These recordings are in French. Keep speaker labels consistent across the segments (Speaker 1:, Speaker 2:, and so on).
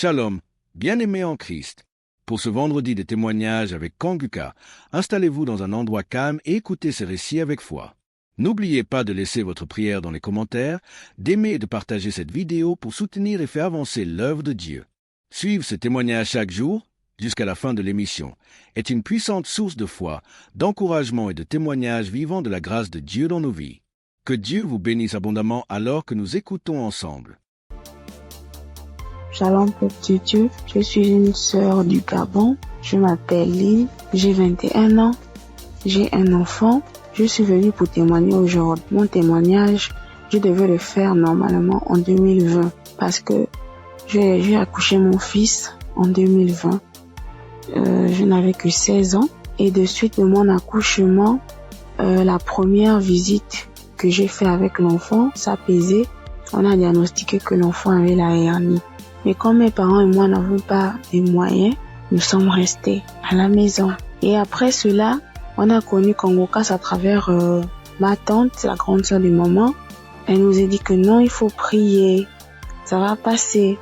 Speaker 1: Shalom, bien-aimés en Christ. Pour ce vendredi de témoignages avec Kanguka, installez-vous dans un endroit calme et écoutez ces récits avec foi. N'oubliez pas de laisser votre prière dans les commentaires, d'aimer et de partager cette vidéo pour soutenir et faire avancer l'œuvre de Dieu. Suivre ce témoignage chaque jour, jusqu'à la fin de l'émission, est une puissante source de foi, d'encouragement et de témoignages vivant de la grâce de Dieu dans nos vies. Que Dieu vous bénisse abondamment alors que nous écoutons ensemble.
Speaker 2: Shalom peuple de Dieu, je suis une sœur du Gabon, je m'appelle Lynn, j'ai 21 ans, j'ai un enfant, je suis venue pour témoigner aujourd'hui. Mon témoignage, je devais le faire normalement en 2020 parce que j'ai accouché mon fils en 2020. Je n'avais que 16 ans et de suite de mon accouchement, la première visite que j'ai fait avec l'enfant, ça pesait, on a diagnostiqué que l'enfant avait la hernie. Mais comme mes parents et moi n'avons pas de moyens, nous sommes restés à la maison. Et après cela, on a connu Kanguka à travers ma tante, la grande sœur de maman. Elle nous a dit que non, il faut prier, ça va passer.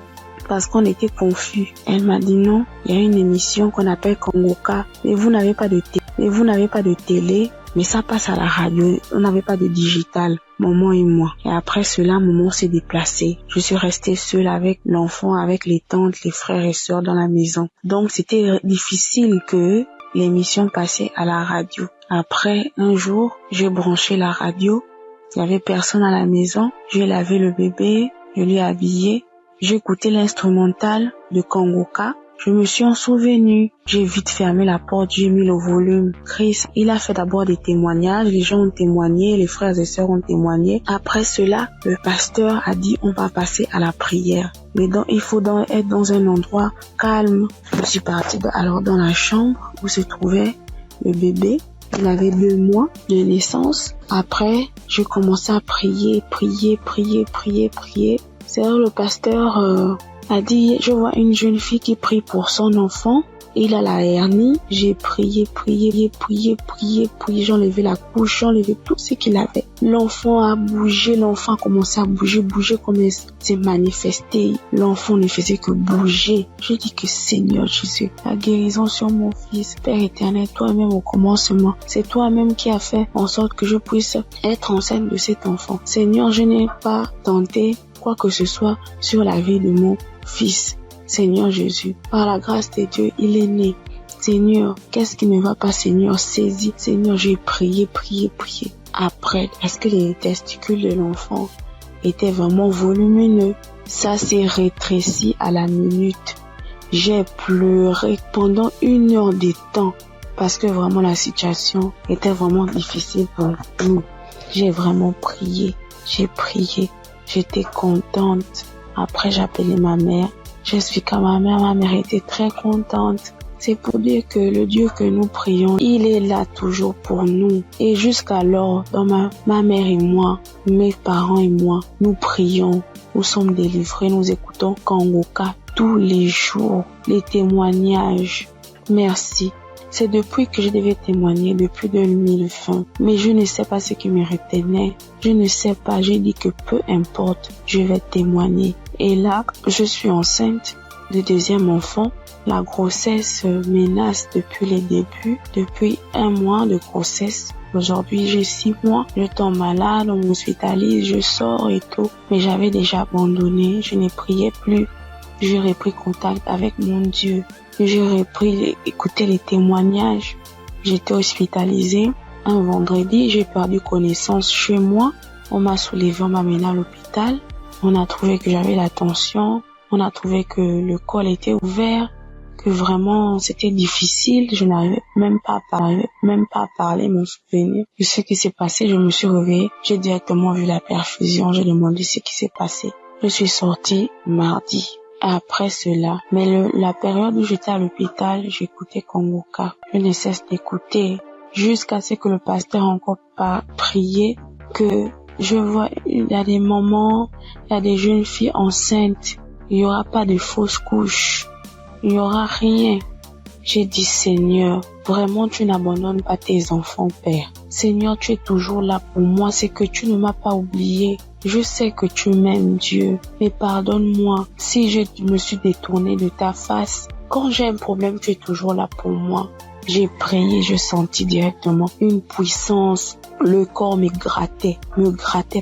Speaker 2: Parce qu'on était confus. Elle m'a dit non, il y a une émission qu'on appelle Kanguka, mais vous n'avez pas de télé, mais ça passe à la radio. On n'avait pas de digital, maman et moi. Et après cela, maman s'est déplacée. Je suis restée seule avec l'enfant, avec les tantes, les frères et sœurs dans la maison. Donc c'était difficile que l'émission passait à la radio. Après, un jour, j'ai branché la radio. Il y avait personne à la maison. J'ai lavé le bébé, je l'ai habillé. J'ai écouté l'instrumental de Kanguka. Je me suis en souvenu. J'ai vite fermé la porte, j'ai mis le volume. Chris, il a fait d'abord des témoignages. Les gens ont témoigné, les frères et sœurs ont témoigné. Après cela, le pasteur a dit on va passer à la prière. Mais il faut être dans un endroit calme. Je suis partie alors dans la chambre où se trouvait le bébé. Il avait 2 mois de naissance. Après, j'ai commencé à prier. C'est là le pasteur a dit, je vois une jeune fille qui prie pour son enfant. Il a la hernie. J'ai prié. J'enlevais la couche, j'enlevais tout ce qu'il avait. L'enfant a bougé, l'enfant a commencé à bouger comme il s'est manifesté. L'enfant ne faisait que bouger. J'ai dit que Seigneur Jésus, la guérison sur mon fils. Père éternel, toi-même au commencement. C'est toi-même qui as fait en sorte que je puisse être enceinte de cet enfant. Seigneur, je n'ai pas tenté quoi que ce soit sur la vie de mon fils. Seigneur Jésus, par la grâce de Dieu, il est né. Seigneur, qu'est-ce qui ne va pas, Seigneur? Saisis. Seigneur, j'ai prié. Après, parce que les testicules de l'enfant étaient vraiment volumineux, ça s'est rétréci à la minute. J'ai pleuré pendant 1 heure de temps parce que vraiment la situation était vraiment difficile pour nous. J'ai vraiment prié. J'étais contente. Après, j'ai appelé ma mère. J'expliqué à ma mère était très contente. C'est pour dire que le Dieu que nous prions, il est là toujours pour nous. Et jusqu'alors, dans ma mère et moi, mes parents et moi, nous prions. Nous sommes délivrés, nous écoutons Kanguka tous les jours, les témoignages. Merci. C'est depuis que je devais témoigner, depuis 2020. Mais je ne sais pas ce qui me retenait. Je ne sais pas. J'ai dit que peu importe, je vais témoigner. Et là, je suis enceinte de 2e enfant. La grossesse menace depuis les débuts. Depuis 1 mois de grossesse. Aujourd'hui, j'ai 6 mois. Je tombe malade, on m'hospitalise, je sors et tout. Mais j'avais déjà abandonné. Je ne priais plus. J'ai repris contact avec mon Dieu. J'ai repris écouter les témoignages. J'étais hospitalisée. Un vendredi, j'ai perdu connaissance chez moi. On m'a soulevé, on m'a mené à l'hôpital. On a trouvé que j'avais la tension. On a trouvé que le col était ouvert. Que vraiment, c'était difficile. Je n'arrivais même pas à parler, mon souvenir de ce qui s'est passé. Je me suis réveillée. J'ai directement vu la perfusion. J'ai demandé ce qui s'est passé. Je suis sortie mardi. Après cela, mais la période où j'étais à l'hôpital, j'écoutais Kanguka. Je ne cesse d'écouter jusqu'à ce que le pasteur encore pas prié, que je vois, il y a des moments, il y a des jeunes filles enceintes, il y aura pas de fausses couches, il y aura rien. J'ai dit Seigneur, vraiment tu n'abandonnes pas tes enfants, Père. Seigneur, tu es toujours là pour moi, c'est que tu ne m'as pas oublié. Je sais que tu m'aimes, Dieu, mais pardonne-moi si je me suis détournée de ta face. Quand j'ai un problème, tu es toujours là pour moi. J'ai prié, je sentis directement une puissance. Le corps me grattait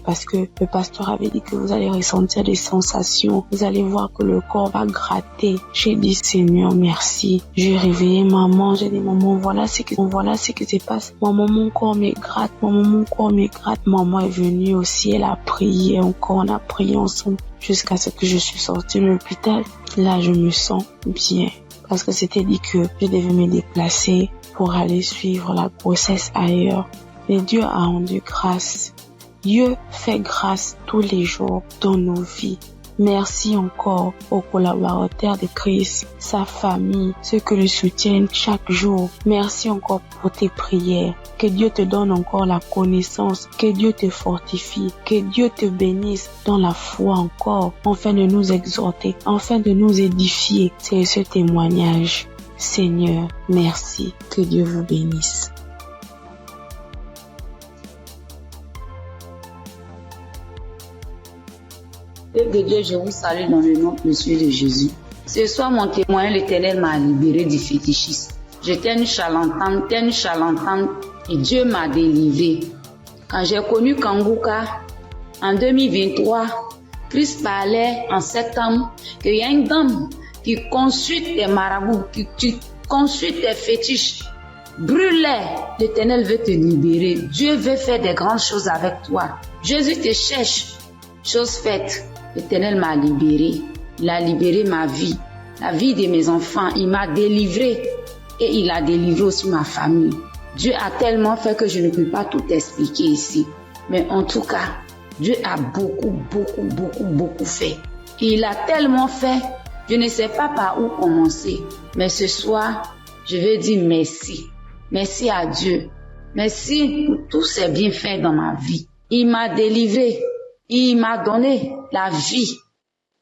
Speaker 2: parce que le pasteur avait dit que vous allez ressentir des sensations. Vous allez voir que le corps va gratter. J'ai dit, Seigneur, merci. J'ai réveillé maman. J'ai dit, maman, voilà ce qui se passe. Maman, mon corps me gratte. Maman est venue aussi. Elle a prié encore. On a prié ensemble jusqu'à ce que je suis sortie de l'hôpital. Là, je me sens bien. Parce que c'était dit que je devais me déplacer pour aller suivre la grossesse ailleurs. Mais Dieu a rendu grâce. Dieu fait grâce tous les jours dans nos vies. Merci encore aux collaborateurs de Christ, sa famille, ceux qui le soutiennent chaque jour. Merci encore pour tes prières. Que Dieu te donne encore la connaissance, que Dieu te fortifie, que Dieu te bénisse dans la foi encore, afin de nous exhorter, afin de nous édifier. C'est ce témoignage. Seigneur, merci. Que Dieu vous bénisse.
Speaker 3: Père de Dieu, je vous salue dans le nom précieux de Jésus. Ce soir, mon témoin, l'Éternel m'a libéré du fétichisme. J'étais une charlatane, et Dieu m'a délivré. Quand j'ai connu Kanguka, en 2023, Christ parlait en septembre qu'il y a une dame qui consulte des marabouts, qui consulte des fétiches. Brûle-les, l'Éternel veut te libérer. Dieu veut faire des grandes choses avec toi. Jésus te cherche. Chose faite, l'Éternel m'a libéré. Il a libéré ma vie, la vie de mes enfants. Il m'a délivré et il a délivré aussi ma famille. Dieu a tellement fait que je ne peux pas tout expliquer ici. Mais en tout cas, Dieu a beaucoup fait. Et il a tellement fait, je ne sais pas par où commencer. Mais ce soir, je vais dire merci. Merci à Dieu. Merci pour tous ces bienfaits dans ma vie. Il m'a délivré. Il m'a donné la vie.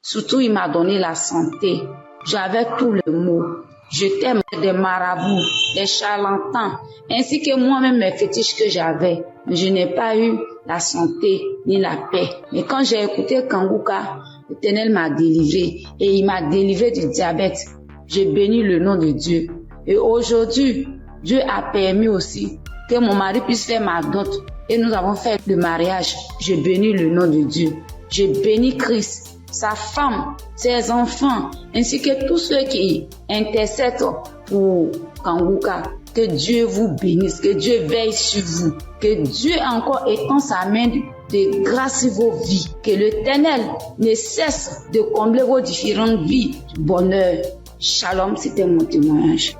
Speaker 3: Surtout, il m'a donné la santé. J'avais tout le mot. J'étais des marabouts, des charlatans, ainsi que moi-même mes fétiches que j'avais. Mais je n'ai pas eu la santé ni la paix. Mais quand j'ai écouté Kanguka, l'Éternel m'a délivré et il m'a délivré du diabète. J'ai béni le nom de Dieu. Et aujourd'hui, Dieu a permis aussi que mon mari puisse faire ma dot. Et nous avons fait le mariage. Je bénis le nom de Dieu. Je bénis Christ, sa femme, ses enfants, ainsi que tous ceux qui intercèdent pour Kanguka. Que Dieu vous bénisse, que Dieu veille sur vous, que Dieu encore étend sa main de grâce sur vos vies, que l'Éternel ne cesse de combler vos différentes vies de bonheur. Shalom, c'était mon témoignage.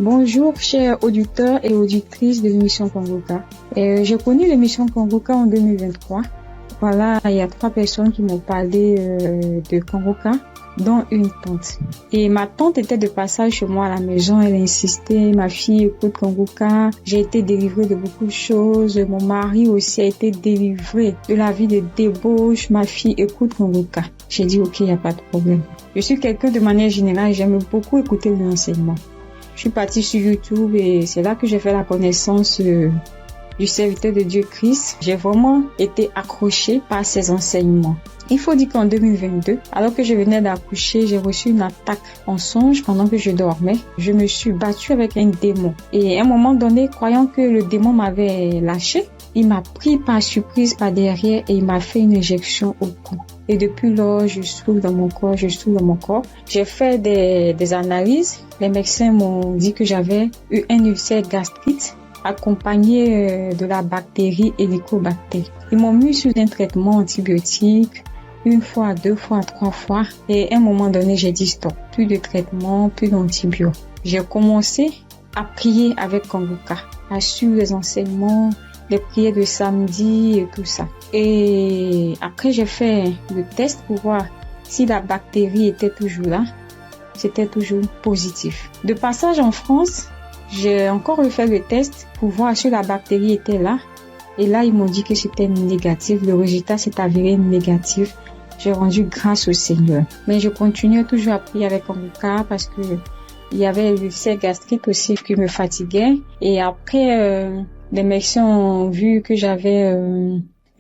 Speaker 4: Bonjour, chers auditeurs et auditrices de l'émission Kanguka. J'ai connu l'émission Kanguka en 2023. Voilà, il y a 3 personnes qui m'ont parlé de Kanguka, dont une tante. Et ma tante était de passage chez moi à la maison. Elle insistait, ma fille écoute Kanguka. J'ai été délivrée de beaucoup de choses. Mon mari aussi a été délivré de la vie de débauche. Ma fille écoute Kanguka. J'ai dit, ok, il n'y a pas de problème. Je suis quelqu'un de manière générale, j'aime beaucoup écouter l'enseignement. Je suis partie sur YouTube et c'est là que j'ai fait la connaissance du serviteur de Dieu Christ. J'ai vraiment été accrochée par ses enseignements. Il faut dire qu'en 2022, alors que je venais d'accoucher, j'ai reçu une attaque en songe pendant que je dormais. Je me suis battue avec un démon. Et à un moment donné, croyant que le démon m'avait lâché, il m'a pris par surprise par derrière et il m'a fait une injection au cou. Et depuis lors, je souffre dans mon corps. J'ai fait des analyses. Les médecins m'ont dit que j'avais eu un ulcère gastrique accompagné de la bactérie Helicobacter. Ils m'ont mis sous un traitement antibiotique 1 fois, 2 fois, 3 fois. Et à un moment donné, j'ai dit stop. Plus de traitement, plus d'antibiotiques. J'ai commencé à prier avec Kanguka, à suivre les enseignements, les prières de samedi et tout ça. Et après, j'ai fait le test pour voir si la bactérie était toujours là. C'était toujours positif. De passage en France, j'ai encore refait le test pour voir si la bactérie était là. Et là, ils m'ont dit que c'était négatif. Le résultat s'est avéré négatif. J'ai rendu grâce au Seigneur. Mais je continuais toujours à prier avec Kanguka parce que Il y avait l'ulcère gastrique aussi qui me fatiguait. Et après, les médecins ont vu que j'avais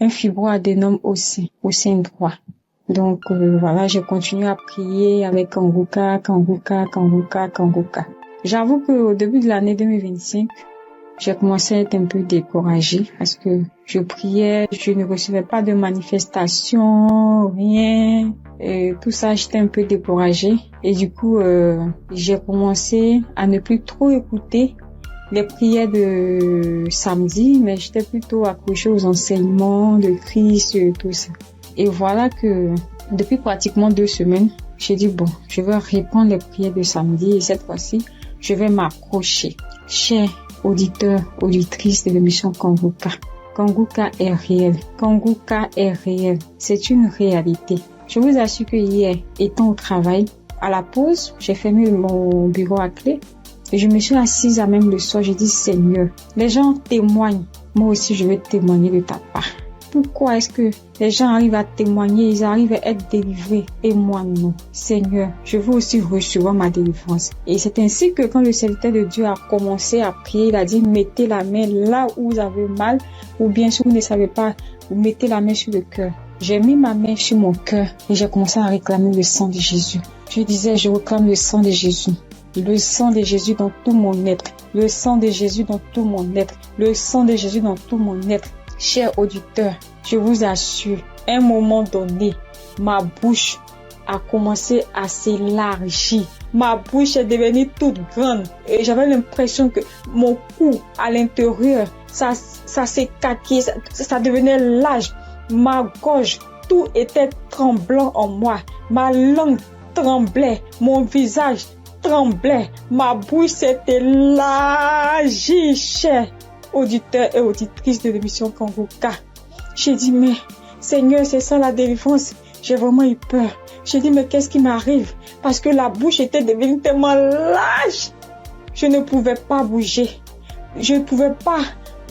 Speaker 4: un fibroadénome au sein droit. Donc voilà, j'ai continué à prier avec Kanguka. J'avoue qu'au début de l'année 2025, j'ai commencé à être un peu découragée parce que je priais, je ne recevais pas de manifestation, rien. Et tout ça, j'étais un peu découragée. Et du coup, j'ai commencé à ne plus trop écouter les prières de samedi, mais j'étais plutôt accrochée aux enseignements de Christ et tout ça. Et voilà que depuis pratiquement 2 semaines, j'ai dit bon, je vais reprendre les prières de samedi et cette fois-ci, je vais m'accrocher. Chers auditeurs, auditrices de l'émission Kanguka, Kanguka est réel. Kanguka est réel. C'est une réalité. Je vous assure que hier, étant au travail, à la pause, j'ai fermé mon bureau à clé et je me suis assise à même le sol. J'ai dit Seigneur, les gens témoignent. Moi aussi, je vais témoigner de ta part. Pourquoi est-ce que les gens arrivent à témoigner, ils arrivent à être délivrés et moi non? Seigneur, je veux aussi recevoir ma délivrance. Et c'est ainsi que quand le serviteur de Dieu a commencé à prier, il a dit mettez la main là où vous avez mal ou bien si vous ne savez pas, vous mettez la main sur le cœur. J'ai mis ma main sur mon cœur et j'ai commencé à réclamer le sang de Jésus. Je disais, je réclame le sang de Jésus. Le sang de Jésus dans tout mon être. Le sang de Jésus dans tout mon être. Le sang de Jésus dans tout mon être. Chers auditeurs, je vous assure, à un moment donné, ma bouche a commencé à s'élargir. Ma bouche est devenue toute grande et j'avais l'impression que mon cou à l'intérieur, ça s'écaquait, ça devenait large. Ma gorge, tout était tremblant en moi. Ma langue tremblait, mon visage tremblait, ma bouche s'est élargie, chers auditeurs et auditrices de l'émission Kanguka. J'ai dit, mais Seigneur, c'est ça la délivrance. J'ai vraiment eu peur. J'ai dit, mais qu'est-ce qui m'arrive? Parce que la bouche était devenue tellement large. Je ne pouvais pas bouger. Je ne pouvais pas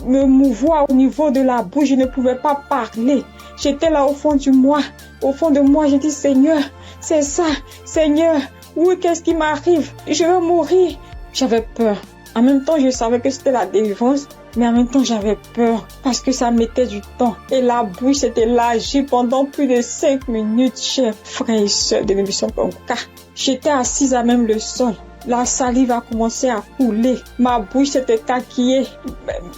Speaker 4: me mouvoir au niveau de la bouche. Je ne pouvais pas parler. J'étais là au fond de moi. Au fond de moi, j'ai dit, Seigneur, c'est ça. Seigneur, oui, qu'est-ce qui m'arrive? Je vais mourir. J'avais peur. En même temps, je savais que c'était la délivrance, mais en même temps, j'avais peur parce que ça mettait du temps. Et la bouche s'était élargie pendant plus de 5 minutes, chers frères et sœurs de l'émission Kanguka. J'étais assise à même le sol. La salive a commencé à couler. Ma bouche s'était taquillée.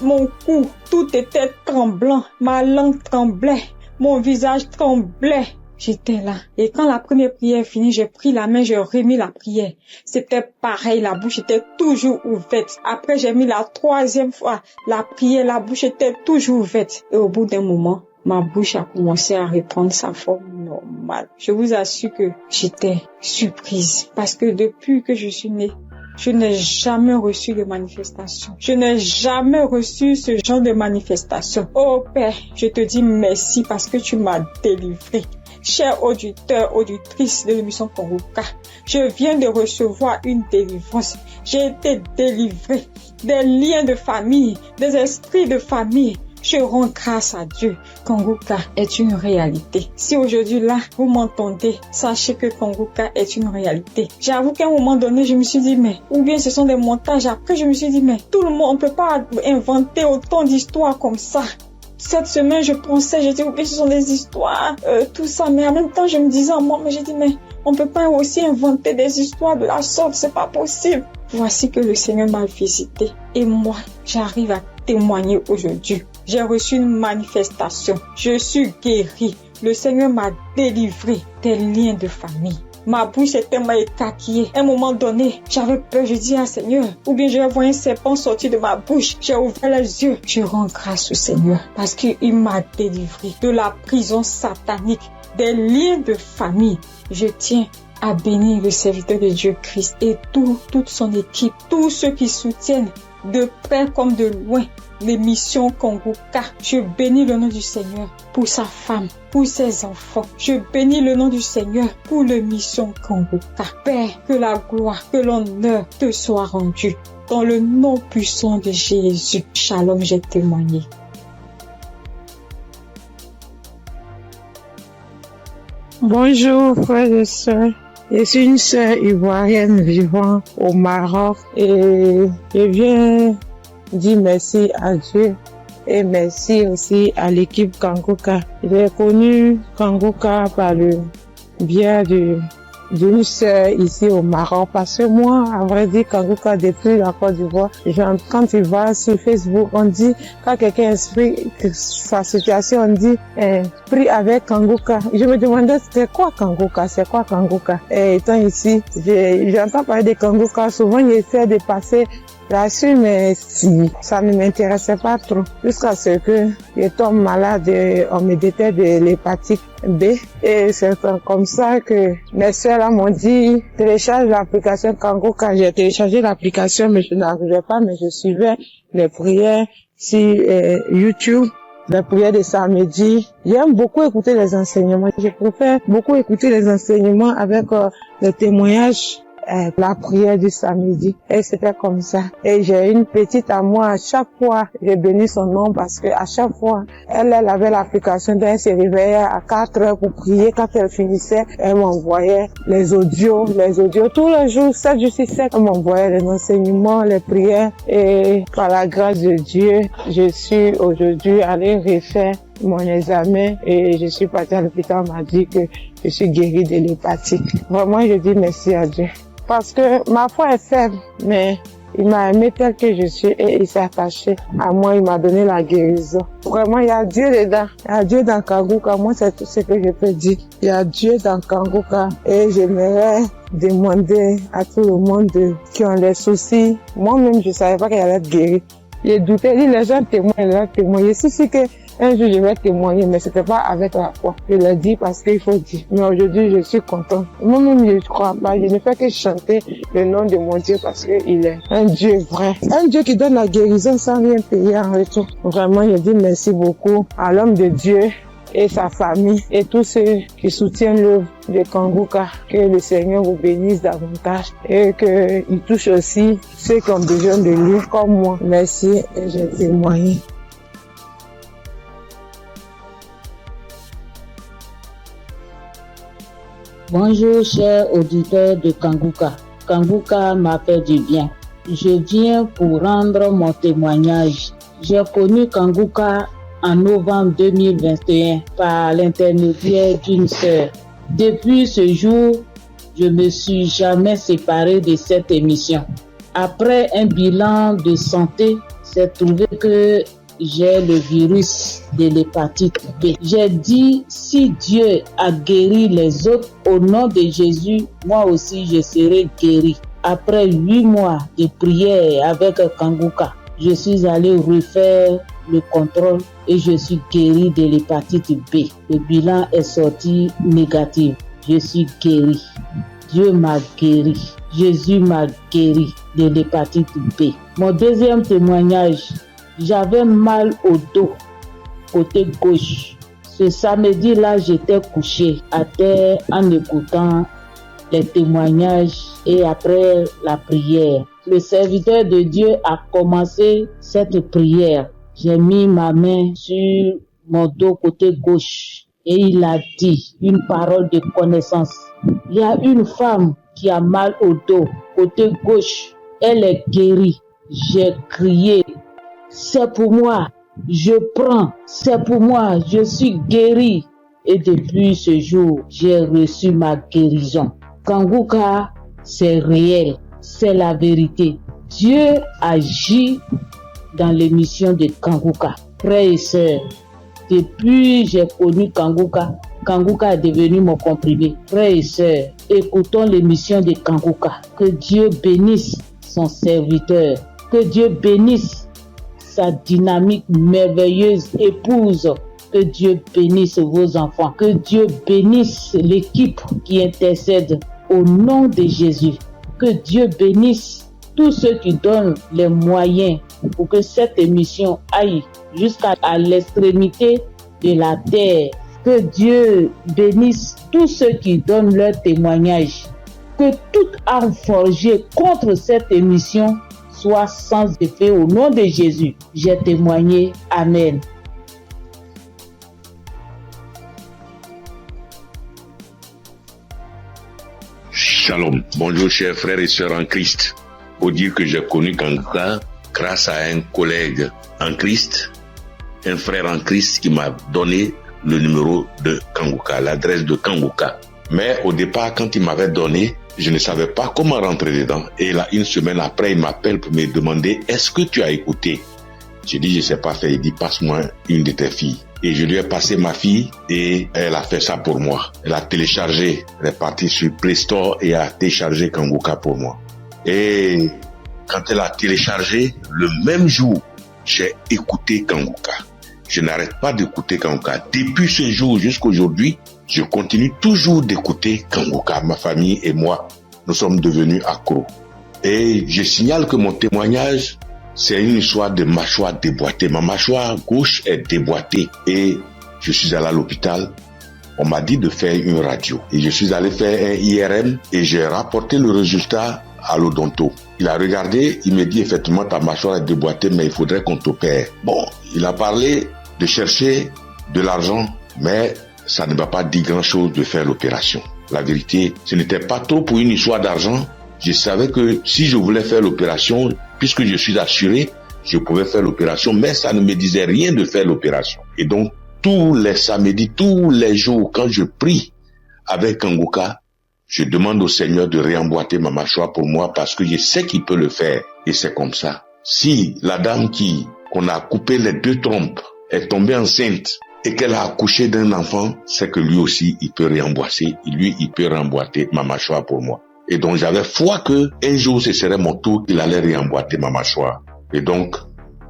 Speaker 4: Mon cou, tout était tremblant. Ma langue tremblait. Mon visage tremblait. J'étais là. Et quand la première prière est finie, j'ai pris la main, j'ai remis la prière. C'était pareil, la bouche était toujours ouverte. Après, j'ai mis la 3e fois la prière, la bouche était toujours ouverte. Et au bout d'un moment, ma bouche a commencé à reprendre sa forme normale. Je vous assure que j'étais surprise. Parce que depuis que je suis née, je n'ai jamais reçu de manifestation. Je n'ai jamais reçu ce genre de manifestation. Oh Père, je te dis merci parce que tu m'as délivré. Chers auditeurs, auditrices de l'émission Kanguka, je viens de recevoir une délivrance. J'ai été délivrée des liens de famille, des esprits de famille. Je rends grâce à Dieu. Kanguka est une réalité. Si aujourd'hui là, vous m'entendez, sachez que Kanguka est une réalité. J'avoue qu'à un moment donné, je me suis dit, mais, ou bien ce sont des montages. Après, je me suis dit, mais, tout le monde, on peut pas inventer autant d'histoires comme ça. Cette semaine, je pensais, j'ai dit, ok, ce sont des histoires, tout ça. Mais en même temps, je me disais en moi, mais j'ai dit, mais on peut pas aussi inventer des histoires de la sorte, c'est pas possible. Voici que le Seigneur m'a visité. Et moi, j'arrive à témoigner aujourd'hui. J'ai reçu une manifestation. Je suis guérie. Le Seigneur m'a délivré des liens de famille. Ma bouche était tellement écaquillée. À un moment donné, j'avais peur. Je dis, Seigneur, ou bien je vais voir un serpent sortir de ma bouche. J'ai ouvert les yeux. Je rends grâce au Seigneur parce qu'il m'a délivré de la prison satanique, des liens de famille. Je tiens à bénir le serviteur de Dieu Christ et toute son équipe, tous ceux qui soutiennent de près comme de loin l'émission Kanguka. Je bénis le nom du Seigneur pour sa femme, pour ses enfants. Je bénis le nom du Seigneur pour l'émission Kanguka. Père, que la gloire, que l'honneur te soit rendu. Dans le nom puissant de Jésus. Shalom, j'ai témoigné.
Speaker 5: Bonjour frères et sœurs Je suis une sœur ivoirienne vivant au Maroc et je viens dire merci à Dieu et merci aussi à l'équipe Kangoka. J'ai connu Kangoka par le biais d'une sœur ici au Maroc parce que moi, à vrai dire, Kangoka depuis la Côte d'Ivoire, quand tu vas sur Facebook, on dit, quand quelqu'un explique sa situation, on dit, prie avec Kangoka. Je me demandais, c'est quoi Kangoka? Et étant ici, j'entends parler de Kangoka, souvent j'essaie de passer là-dessus, mais si, ça ne m'intéressait pas trop. Jusqu'à ce que je tombe malade, on me détecte de l'hépatite B. Et c'est comme ça que mes soeurs là m'ont dit, télécharge l'application Kangoka. J'ai téléchargé l'application, mais je n'arrivais pas, mais je suivais les prières sur YouTube. Les prières de samedi. J'aime beaucoup écouter les enseignements. Je préfère beaucoup écouter les enseignements avec les témoignages. La prière du samedi. Et c'était comme ça. Et j'ai une petite à moi, à chaque fois, j'ai béni son nom parce que à chaque fois, elle avait l'application, donc elle se réveillait à 4 heures pour prier. Quand elle finissait, elle m'envoyait les audios, tous les jours, 7 jours sur 7, elle m'envoyait les enseignements, les prières. Et par la grâce de Dieu, je suis aujourd'hui allée refaire mon examen et je suis partie à l'hôpital, on m'a dit que je suis guérie de l'hépatite. Vraiment, je dis merci à Dieu. Parce que ma foi est faible, mais il m'a aimé tel que je suis et il s'est attaché à moi, il m'a donné la guérison. Vraiment, il y a Dieu dedans. Il y a Dieu dans Kangoka. Moi, c'est tout ce que je peux dire. Il y a Dieu dans Kangoka et j'aimerais demander à tout le monde qui ont des soucis. Moi-même, je savais pas qu'elle allait être guérie. J'ai douté, les gens témoignent. Je suis que un jour, je vais témoigner, mais c'était pas avec la foi. Je l'ai dit parce qu'il faut dire. Mais aujourd'hui, je suis contente. Moi-même, je ne crois pas. Je ne fais que chanter le nom de mon Dieu parce qu'il est un Dieu vrai. Un Dieu qui donne la guérison sans rien payer en retour. Vraiment, je dis merci beaucoup à l'homme de Dieu et sa famille et tous ceux qui soutiennent l'œuvre de Kangoka. Que le Seigneur vous bénisse davantage et qu'il touche aussi ceux qui ont besoin de lui comme moi. Merci et j'ai témoigné.
Speaker 3: Bonjour chers auditeurs de Kangoka. Kangoka m'a fait du bien. Je viens pour rendre mon témoignage. J'ai connu Kangoka en novembre 2021 par l'intermédiaire d'une sœur. Depuis ce jour, je ne me suis jamais séparée de cette émission. Après un bilan de santé, j'ai trouvé que j'ai le virus de l'hépatite B. J'ai dit, si Dieu a guéri les autres, au nom de Jésus, moi aussi je serai guéri. Après 8 mois de prière avec Kangoka, je suis allée refaire le contrôle et je suis guéri de l'hépatite B. Le bilan est sorti négatif. Je suis guéri. Dieu m'a guéri. Jésus m'a guéri de l'hépatite B. Mon deuxième témoignage, j'avais mal au dos, côté gauche. Ce samedi-là, j'étais couché à terre en écoutant les témoignages et après la prière. Le serviteur de Dieu a commencé cette prière. J'ai mis ma main sur mon dos côté gauche et il a dit une parole de connaissance. Il y a une femme qui a mal au dos côté gauche. Elle est guérie. J'ai crié. C'est pour moi, je prends, c'est pour moi, je suis guéri. Et depuis ce jour, j'ai reçu ma guérison. Kangoka, c'est réel, c'est la vérité. Dieu agit dans l'émission de Kangoka. Frères et sœurs, depuis j'ai connu Kangoka, Kangoka est devenu mon comprimé. Frères et sœurs, écoutons l'émission de Kangoka. Que Dieu bénisse son serviteur, que Dieu bénisse sa dynamique merveilleuse épouse. Que Dieu bénisse vos enfants. Que Dieu bénisse l'équipe qui intercède au nom de Jésus. Que Dieu bénisse tous ceux qui donnent les moyens pour que cette émission aille jusqu'à l'extrémité de la terre. Que Dieu bénisse tous ceux qui donnent leur témoignage. Que toute arme forgée contre cette émission soit sans effet au nom de Jésus. J'ai témoigné. Amen.
Speaker 6: Shalom. Bonjour chers frères et sœurs en Christ. Faut dire que j'ai connu Kanguka grâce à un collègue en Christ, un frère en Christ qui m'a donné le numéro de Kanguka, l'adresse de Kanguka. Mais au départ, quand il m'avait donné, je ne savais pas comment rentrer dedans. Et là, une semaine après, il m'appelle pour me demander « Est-ce que tu as écouté ?» J'ai dit « Je ne sais pas faire ». Il dit « Passe-moi une de tes filles ». Et je lui ai passé ma fille et elle a fait ça pour moi. Elle a téléchargé, elle est partie sur Play Store et a téléchargé Kanguka pour moi. Et quand elle a téléchargé, le même jour, j'ai écouté Kanguka. Je n'arrête pas d'écouter Kanguka. Depuis ce jour jusqu'à aujourd'hui, je continue toujours d'écouter Kanguka. Ma famille et moi, nous sommes devenus accros. Et je signale que mon témoignage, c'est une histoire de mâchoire déboîtée. Ma mâchoire gauche est déboîtée et je suis allé à l'hôpital. On m'a dit de faire une radio. Et je suis allé faire un IRM et j'ai rapporté le résultat à l'odonto. Il a regardé, il me dit effectivement ta mâchoire est déboîtée mais il faudrait qu'on t'opère. Bon, il a parlé de chercher de l'argent mais ça ne m'a pas dit grand chose de faire l'opération. La vérité, ce n'était pas trop pour une histoire d'argent. Je savais que si je voulais faire l'opération, puisque je suis assuré, je pouvais faire l'opération, mais ça ne me disait rien de faire l'opération. Et donc, tous les samedis, tous les jours, quand je prie avec Kanguka, je demande au Seigneur de réemboîter ma mâchoire pour moi parce que je sais qu'il peut le faire. Et c'est comme ça. Si la dame qu'on a coupé les 2 trompes est tombée enceinte et qu'elle a accouché d'un enfant, c'est que lui aussi, il peut réemboîter. Lui, il peut réemboîter ma mâchoire pour moi. Et donc, j'avais foi que un jour, ce serait mon tour, il allait réemboîter ma mâchoire. Et donc,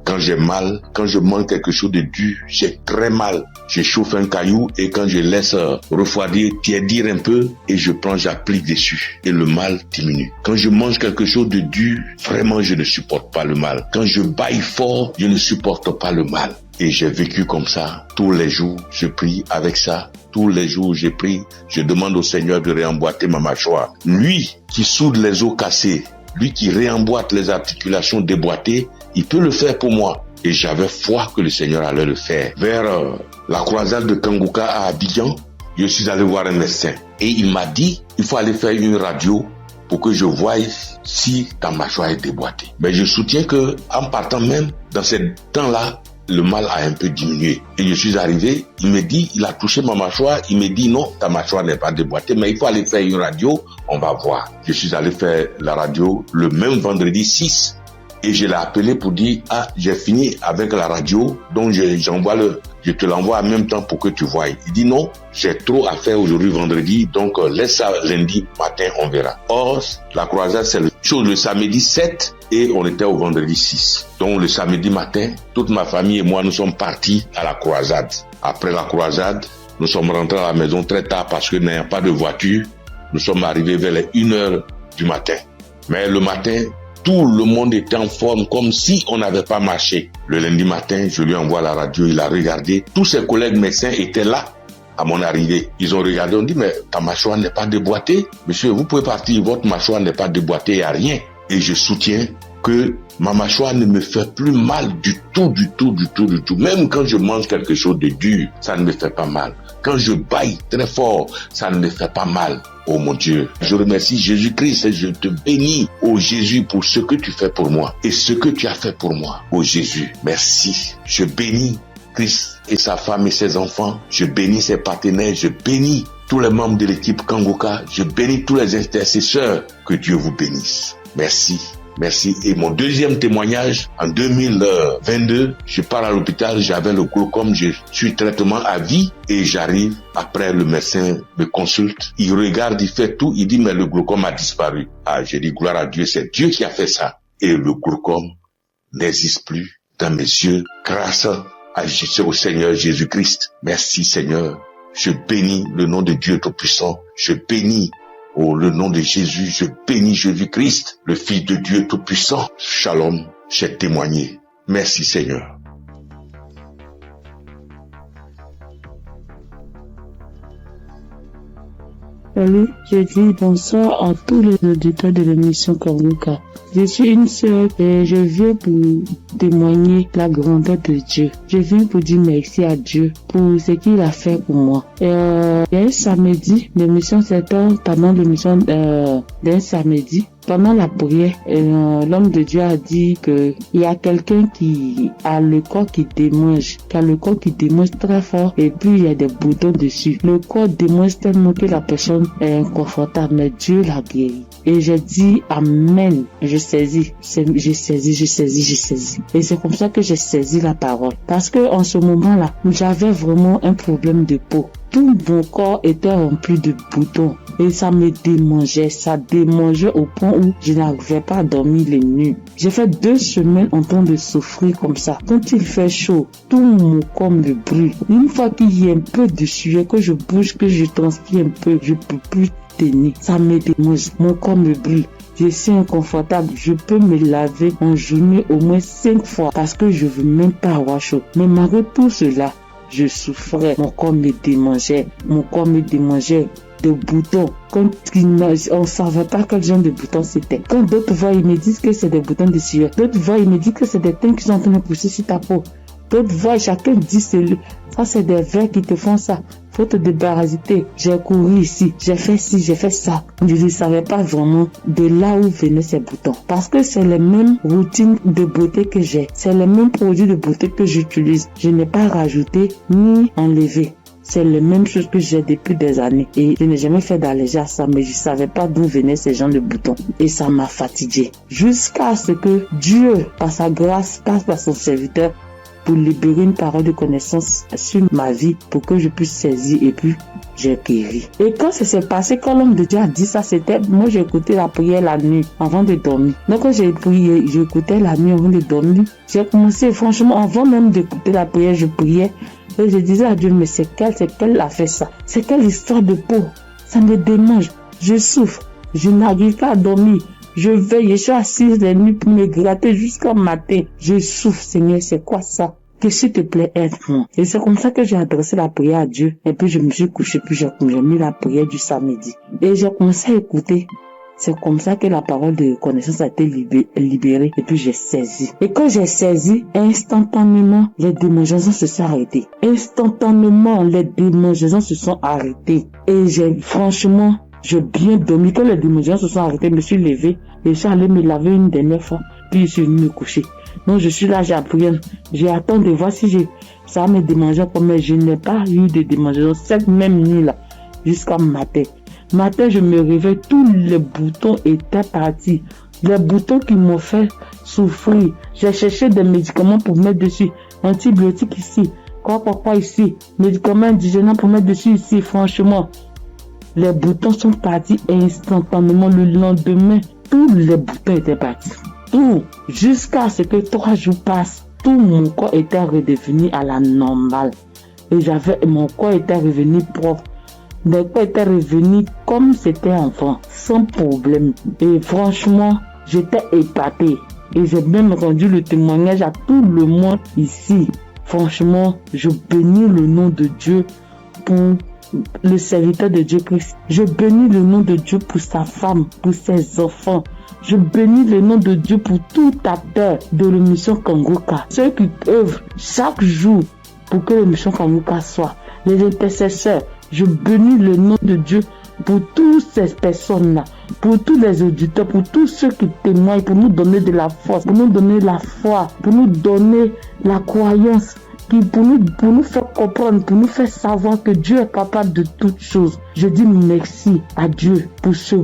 Speaker 6: quand j'ai mal, quand je mange quelque chose de dur, j'ai très mal. Je chauffe un caillou et quand je laisse refroidir, tiédir un peu et j'applique dessus. Et le mal diminue. Quand je mange quelque chose de dur, vraiment, je ne supporte pas le mal. Quand je baille fort, je ne supporte pas le mal. Et j'ai vécu comme ça. Tous les jours, je prie avec ça. Tous les jours, je prie. Je demande au Seigneur de réemboîter ma mâchoire. Lui qui soude les os cassés, lui qui réemboîte les articulations déboîtées, il peut le faire pour moi. Et j'avais foi que le Seigneur allait le faire. Vers la croisade de Kanguka à Abidjan, je suis allé voir un médecin. Et il m'a dit, il faut aller faire une radio pour que je voie si ta mâchoire est déboîtée. Mais je soutiens que en partant même, dans ce temps-là, le mal a un peu diminué. Et je suis arrivé, il me dit, il a touché ma mâchoire, il me dit non, ta mâchoire n'est pas déboîtée, mais il faut aller faire une radio, on va voir. Je suis allé faire la radio le même vendredi 6 et je l'ai appelé pour dire, j'ai fini avec la radio, donc je te l'envoie en même temps pour que tu voies. Il dit non, j'ai trop à faire aujourd'hui vendredi, donc laisse ça lundi matin, on verra. Or, la croisade, c'est le samedi 7 et on était au vendredi 6. Donc le samedi matin, toute ma famille et moi, nous sommes partis à la croisade. Après la croisade, nous sommes rentrés à la maison très tard parce que n'ayant pas de voiture, nous sommes arrivés vers les 1h du matin. Mais le matin, tout le monde était en forme comme si on n'avait pas marché. Le lundi matin, je lui envoie la radio, il a regardé. Tous ses collègues médecins étaient là à mon arrivée. Ils ont regardé, on dit, mais ta mâchoire n'est pas déboîtée. Monsieur, vous pouvez partir, votre mâchoire n'est pas déboîtée, il n'y a rien. Et je soutiens que ma mâchoire ne me fait plus mal du tout. Même quand je mange quelque chose de dur, ça ne me fait pas mal. Quand je baille très fort, ça ne me fait pas mal. Oh mon Dieu, je remercie Jésus-Christ et je te bénis, oh Jésus, pour ce que tu fais pour moi et ce que tu as fait pour moi. Oh Jésus, merci. Je bénis Christ et sa femme et ses enfants. Je bénis ses partenaires. Je bénis tous les membres de l'équipe Kanguka. Je bénis tous les intercesseurs. Que Dieu vous bénisse. Merci. Merci. Et mon deuxième témoignage, en 2022, je pars à l'hôpital, j'avais le glaucome, je suis traitement à vie et j'arrive, après le médecin me consulte, il regarde, il fait tout, il dit mais le glaucome a disparu. J'ai dit gloire à Dieu, c'est Dieu qui a fait ça. Et le glaucome n'existe plus dans mes yeux grâce au Seigneur Jésus-Christ. Merci Seigneur. Je bénis le nom de Dieu Tout-Puissant. Je bénis le nom de Jésus, je bénis Jésus-Christ, le Fils de Dieu Tout-Puissant. Shalom, j'ai témoigné. Merci Seigneur.
Speaker 5: Salut, je dis bonsoir à tous les auditeurs de l'émission Kanguka. Je suis une sœur et je viens pour témoigner la grandeur de Dieu. Je viens pour dire merci à Dieu pour ce qu'il a fait pour moi. Et un samedi, l'émission c'était pendant l'émission d'un samedi. Pendant la prière, l'homme de Dieu a dit que il y a quelqu'un qui a le corps qui démange, très fort, et puis il y a des boutons dessus. Le corps démange tellement que la personne est inconfortable, mais Dieu l'a guéri. Et j'ai dit amen. J'ai saisi. Et c'est comme ça que j'ai saisi la parole. Parce que en ce moment-là, j'avais vraiment un problème de peau. Tout mon corps était rempli de boutons et ça me démangeait. Ça démangeait au point où je n'arrivais pas à dormir les nuits. J'ai fait 2 semaines en train de souffrir comme ça. Quand il fait chaud, tout mon corps me brûle. Une fois qu'il y a un peu de sueur, que je bouge, que je transpire un peu, je peux plus tenir. Ça me démange. Mon corps me brûle. Je suis inconfortable. Je peux me laver en journée au moins 5 fois parce que je veux même pas avoir chaud. Mais malgré tout cela, je souffrais. Mon corps me démangeait de boutons. Quand on ne savait pas quel genre de boutons c'était. Quand d'autres voient, ils me disent que c'est des boutons de sueur. D'autres voient, ils me disent que c'est des teintes qui sont en train de pousser sur ta peau. D'autres voient, chacun dit ça c'est des vers qui te font ça. Faut te débarrasser. J'ai couru ici, j'ai fait ci, j'ai fait ça. Je ne savais pas vraiment de là où venaient ces boutons. Parce que c'est les mêmes routines de beauté que j'ai. C'est les mêmes produits de beauté que j'utilise. Je n'ai pas rajouté ni enlevé. C'est les mêmes choses que j'ai depuis des années. Et je n'ai jamais fait d'allergie à ça, mais je savais pas d'où venaient ces gens de boutons. Et ça m'a fatigué. Jusqu'à ce que Dieu, par sa grâce, passe par son serviteur pour libérer une parole de connaissance sur ma vie pour que je puisse saisir et puis j'ai guéri. Et quand ça s'est passé, quand l'homme de Dieu a dit ça, c'était, moi j'ai écouté la prière la nuit avant de dormir. Donc quand j'ai prié, j'écoutais la nuit avant de dormir. J'ai commencé, franchement, avant même d'écouter la prière, je priais. Et je disais à Dieu, mais c'est quelle a fait ça? C'est quelle histoire de peau? Ça me démange. Je souffre. Je n'arrive pas à dormir. Je veille, je suis assise les nuits pour me gratter jusqu'au matin. Je souffre, Seigneur, c'est quoi ça? Que s'il te plaît, aide-moi. Et c'est comme ça que j'ai adressé la prière à Dieu. Et puis je me suis couché, puis j'ai mis la prière du samedi. Et j'ai commencé à écouter. C'est comme ça que la parole de connaissance a été libérée. Et puis j'ai saisi. Et quand j'ai saisi, instantanément, les démangeaisons se sont arrêtées. Et franchement, j'ai bien dormi. Quand les démangeaisons se sont arrêtées, je me suis levé. Et je suis allé me laver une dernière fois. Puis je suis venu me coucher. Donc je suis là, j'ai appris. J'ai attendu de voir si ça va me démanger. Mais je n'ai pas eu de démangeaison cette même nuit-là. Jusqu'à matin. Matin, je me réveille, tous les boutons étaient partis. Les boutons qui m'ont fait souffrir. J'ai cherché des médicaments pour mettre dessus. Antibiotiques ici. Quoi ici. Médicaments indigènes pour mettre dessus ici. Franchement, les boutons sont partis instantanément. Le lendemain, tous les boutons étaient partis. Tout. Jusqu'à ce que 3 jours passent. Tout mon corps était redevenu à la normale. Et mon corps était revenu propre. Mon corps était revenu comme c'était enfant, sans problème. Et franchement, j'étais épatée. Et j'ai même rendu le témoignage à tout le monde ici. Franchement, je bénis le nom de Dieu pour le serviteur de Dieu Christ. Je bénis le nom de Dieu pour sa femme, pour ses enfants. Je bénis le nom de Dieu pour tout acteur de l'émission Kangoka. Ceux qui œuvrent chaque jour pour que l'émission Kangoka soit. Les intercesseurs. Je bénis le nom de Dieu pour toutes ces personnes-là, pour tous les auditeurs, pour tous ceux qui témoignent, pour nous donner de la force, pour nous donner la foi, pour nous donner la croyance, pour nous faire comprendre, pour nous faire savoir que Dieu est capable de toutes choses. Je dis merci à Dieu pour ce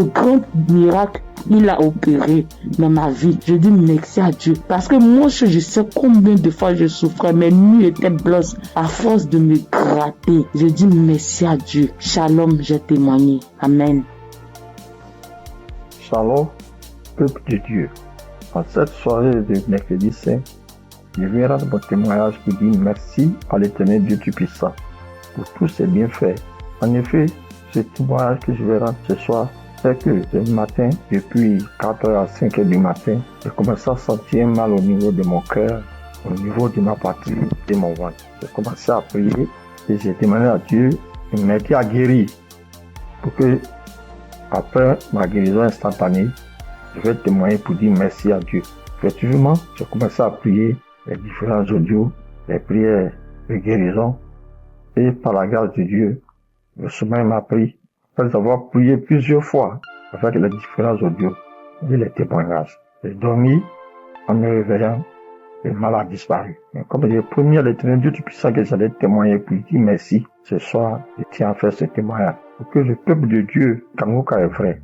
Speaker 5: grand miracle qu'il a opéré dans ma vie. Je dis merci à Dieu. Parce que moi, je sais combien de fois je souffrais. Mes nuits étaient blanches à force de me gratter. Je dis merci à Dieu. Shalom, j'ai témoigné. Amen.
Speaker 7: Shalom, peuple de Dieu. En cette soirée de mercredi saint, je viens rendre mon témoignage pour dire merci à l'Éternel Dieu Tout-Puissant pour tous ses bienfaits. En effet, ce témoignage que je vais rendre ce soir, c'est que ce matin, depuis 4h à 5h du matin, j'ai commencé à sentir mal au niveau de mon cœur, au niveau de ma partie de mon ventre. J'ai commencé à prier et j'ai demandé à Dieu de m'aider à guérir pour que, après ma guérison instantanée, je vais témoigner pour dire merci à Dieu. Effectivement, j'ai commencé à prier les différents audios, les prières de guérison et par la grâce de Dieu, le sommeil m'a pris après avoir prié plusieurs fois avec les différents audios et les témoignages. J'ai dormi en me réveillant, le mal a disparu. Mais comme j'ai promis à l'Éternel Dieu Tout-Puissant que j'allais témoigner pour lui dire merci, ce soir, je tiens à faire ce témoignage. Pour que le peuple de Dieu, Kangoka est vrai.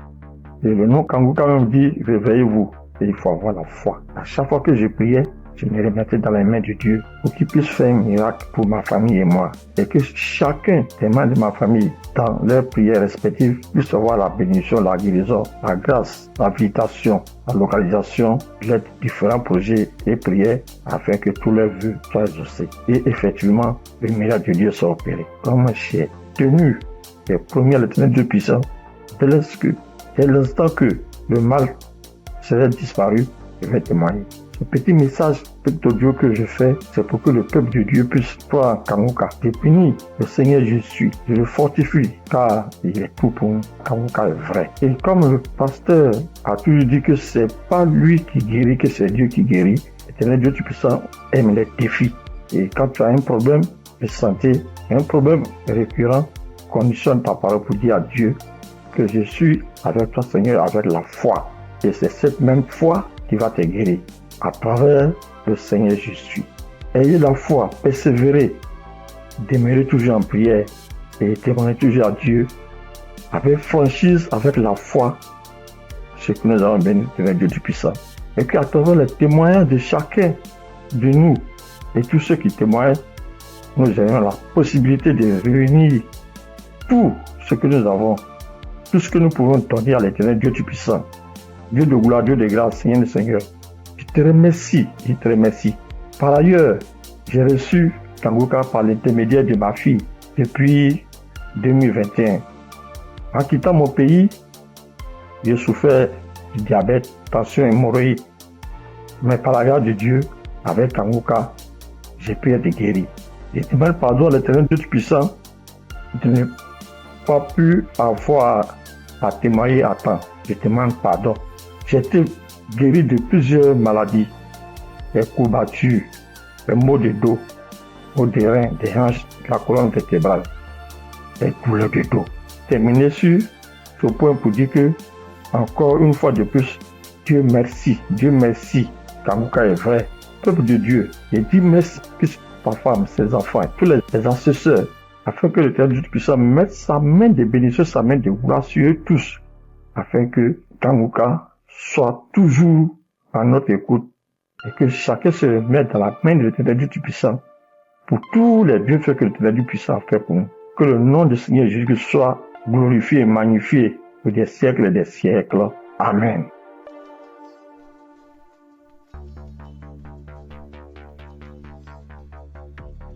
Speaker 7: Et le nom Kangoka même dit, réveillez-vous. Et il faut avoir la foi. À chaque fois que je priais, je me remettais dans les mains de Dieu pour qu'il puisse faire un miracle pour ma famille et moi. Et que chacun des membres de ma famille, dans leurs prières respectives, puisse avoir la bénédiction, la guérison, la grâce, l'habilitation, la localisation, les différents projets et prières afin que tous leurs vœux soient exaucés. Et effectivement, le miracle de Dieu soit opéré. Comme j'ai tenu les premiers à l'Éternel Dieu puissant, dès l'instant que le mal serait disparu, je vais témoigner. Ce petit message, petit audio que je fais, c'est pour que le peuple de Dieu puisse croire en Kangoka. Je bénis le Seigneur Jésus, je le fortifie, car il est tout pour nous. Kangoka est vrai. Et comme le pasteur a toujours dit que c'est pas lui qui guérit, que c'est Dieu qui guérit, l'Éternel Dieu Tout-Puissant aime les défis. Et quand tu as un problème de santé, un problème récurrent, conditionne ta parole pour dire à Dieu que je suis avec toi, Seigneur, avec la foi. Et c'est cette même foi qui va te guérir à travers le Seigneur Jésus. Ayez la foi, persévérez, demeurez toujours en prière et témoignez toujours à Dieu avec franchise, avec la foi, ce que nous avons béni de Dieu Tout-Puissant. Et qu'à travers les témoignages de chacun de nous et tous ceux qui témoignent, nous ayons la possibilité de réunir tout ce que nous avons, tout ce que nous pouvons donner à l'Éternel Dieu Tout-Puissant. Dieu de gloire, Dieu de grâce, Seigneur le Seigneur. Je te remercie. Par ailleurs, j'ai reçu Kangoka par l'intermédiaire de ma fille depuis 2021. En quittant mon pays, j'ai souffert du diabète, tension et hémorroïde. Mais par la grâce de Dieu, avec Kangoka, j'ai pu être guéri. Je demande pardon à l'Éternel Dieu Tout-Puissant de ne pas pu avoir à témoigner à temps. Je demande pardon. J'ai été guéri de plusieurs maladies, des courbatures, des maux de dos, maux des reins, des hanches, de la colonne vertébrale, des douleurs de dos. Terminé sur ce point pour dire que, encore une fois de plus, Dieu merci, Kangoka est vrai, peuple de Dieu. Et dit merci à sa femme, ses enfants, tous les assesseurs, afin que l'Éternel Dieu Tout-Puissant mette sa main de bénédiction, sa main de gloire sur eux tous, afin que Kangoka soit toujours à notre écoute et que chacun se mette dans la main de l'Éternel Dieu Tout-Puissant pour tous les bienfaits que l'Éternel Dieu Tout-Puissant a fait pour nous. Que le nom du Seigneur Jésus soit glorifié et magnifié pour des siècles et des siècles. Amen.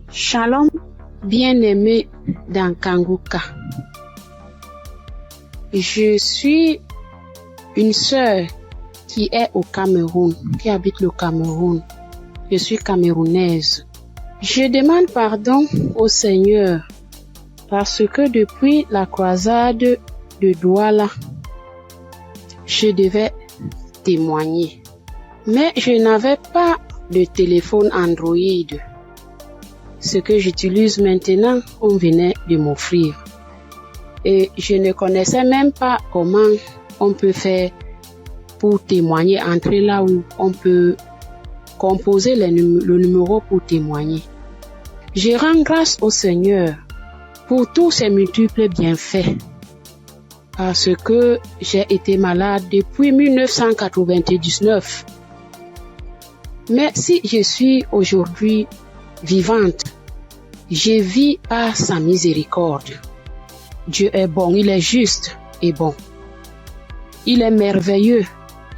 Speaker 2: Shalom, bien-aimé dans Kangoka. Je suis une sœur qui est au Cameroun, qui habite le Cameroun. Je suis camerounaise. Je demande pardon au Seigneur parce que depuis la croisade de Douala, je devais témoigner. Mais je n'avais pas de téléphone Android. Ce que j'utilise maintenant, on venait de m'offrir. Et je ne connaissais même pas comment on peut faire pour témoigner, entrer là où on peut composer le numéro pour témoigner. Je rends grâce au Seigneur pour tous ses multiples bienfaits. Parce que j'ai été malade depuis 1999. Mais si je suis aujourd'hui vivante, je vis par sa miséricorde. Dieu est bon, il est juste et bon. Il est merveilleux,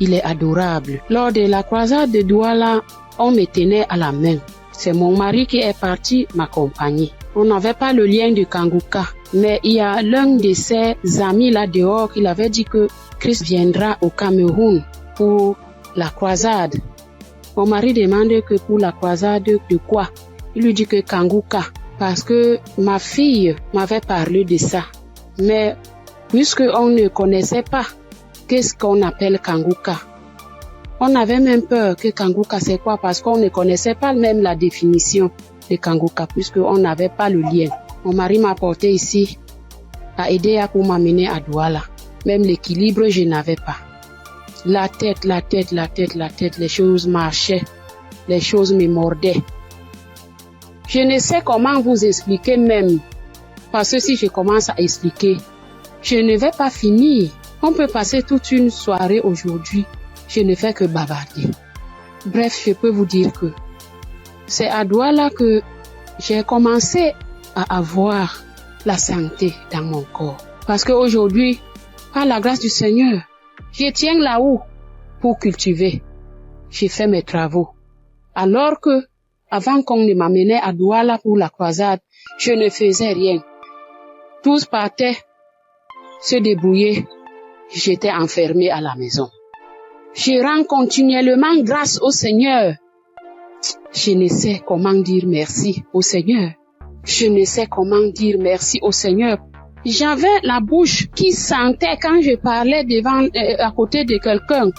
Speaker 2: il est adorable. Lors de la croisade de Douala, on me tenait à la main. C'est mon mari qui est parti m'accompagner. On n'avait pas le lien de Kangoka, mais il y a l'un de ses amis là dehors qui avait dit que Christ viendra au Cameroun pour la croisade. Mon mari demande que pour la croisade de quoi? Il lui dit que Kangoka, parce que ma fille m'avait parlé de ça. Mais puisque on ne connaissait pas qu'est-ce qu'on appelle Kangoka, on avait même peur que Kangoka c'est quoi, parce qu'on ne connaissait pas même la définition de Kangoka, puisqu'on n'avait pas le lien. Mon mari m'a porté ici à aider pour m'amener à Douala. Même l'équilibre, je n'avais pas. La tête, les choses marchaient, les choses me mordaient. Je ne sais comment vous expliquer même, parce que si je commence à expliquer, je ne vais pas finir. On peut passer toute une soirée aujourd'hui, je ne fais que bavarder. Bref, je peux vous dire que c'est à Douala que j'ai commencé à avoir la santé dans mon corps. Parce qu'aujourd'hui, par la grâce du Seigneur, je tiens là-haut pour cultiver. J'ai fait mes travaux. Alors que, avant qu'on ne m'amenait à Douala pour la croisade, je ne faisais rien. Tous partaient se débrouiller. J'étais enfermée à la maison. Je rends continuellement grâce au Seigneur. Je ne sais comment dire merci au Seigneur. Je ne sais comment dire merci au Seigneur. J'avais la bouche qui sentait quand je parlais à côté de quelqu'un.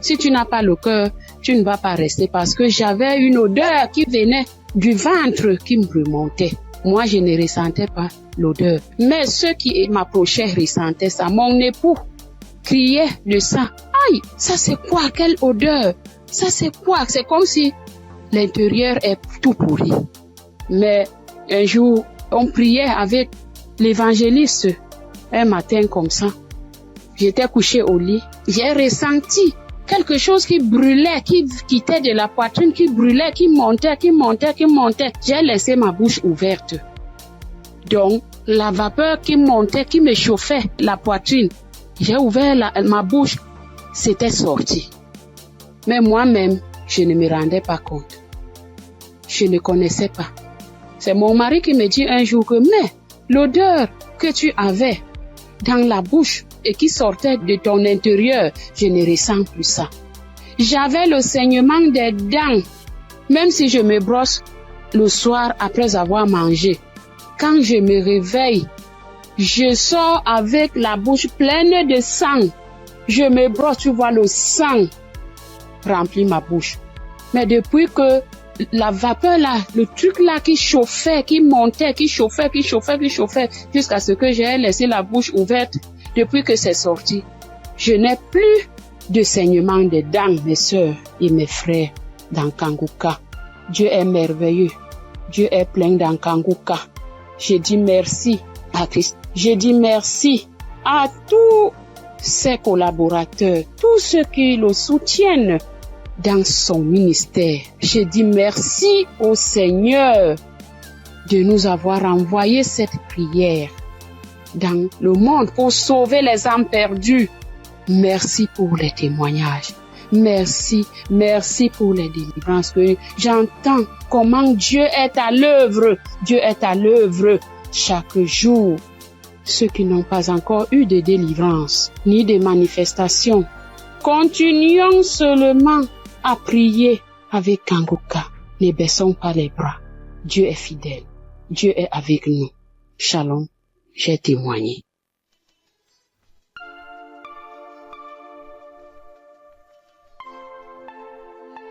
Speaker 2: Si tu n'as pas le cœur, tu ne vas pas rester parce que j'avais une odeur qui venait du ventre qui me remontait. Moi, je ne ressentais pas l'odeur. Mais ceux qui m'approchaient ressentaient ça. Mon époux criait de ça. Aïe, ça c'est quoi? Quelle odeur? Ça c'est quoi? C'est comme si l'intérieur est tout pourri. Mais un jour, on priait avec l'évangéliste. Un matin comme ça, j'étais couchée au lit. J'ai ressenti quelque chose qui brûlait, qui quittait de la poitrine, qui brûlait, qui montait. J'ai laissé ma bouche ouverte. Donc, la vapeur qui montait, qui me chauffait la poitrine, j'ai ouvert ma bouche, c'était sorti. Mais moi-même, je ne me rendais pas compte. Je ne connaissais pas. C'est mon mari qui me dit un jour que, mais l'odeur que tu avais dans la bouche et qui sortait de ton intérieur, je ne ressens plus ça. J'avais le saignement des dents, même si je me brosse le soir après avoir mangé. Quand je me réveille, je sors avec la bouche pleine de sang. Je me brosse, tu vois, le sang remplit ma bouche. Mais depuis que la vapeur là, le truc là qui chauffait, qui montait, qui chauffait, jusqu'à ce que j'ai laissé la bouche ouverte, depuis que c'est sorti, je n'ai plus de saignement des dents, mes sœurs et mes frères dans Kanguka. Dieu est merveilleux. Dieu est plein dans Kanguka. Je dis merci à Christ. Je dis merci à tous ses collaborateurs, tous ceux qui le soutiennent dans son ministère. Je dis merci au Seigneur de nous avoir envoyé cette prière dans le monde pour sauver les âmes perdues. Merci pour les témoignages. Merci pour les délivrances que j'entends comment Dieu est à l'œuvre. Dieu est à l'œuvre chaque jour. Ceux qui n'ont pas encore eu de délivrance ni de manifestation, continuons seulement à prier avec Kanguka. Ne baissons pas les bras. Dieu est fidèle. Dieu est avec nous. Shalom, j'ai témoigné.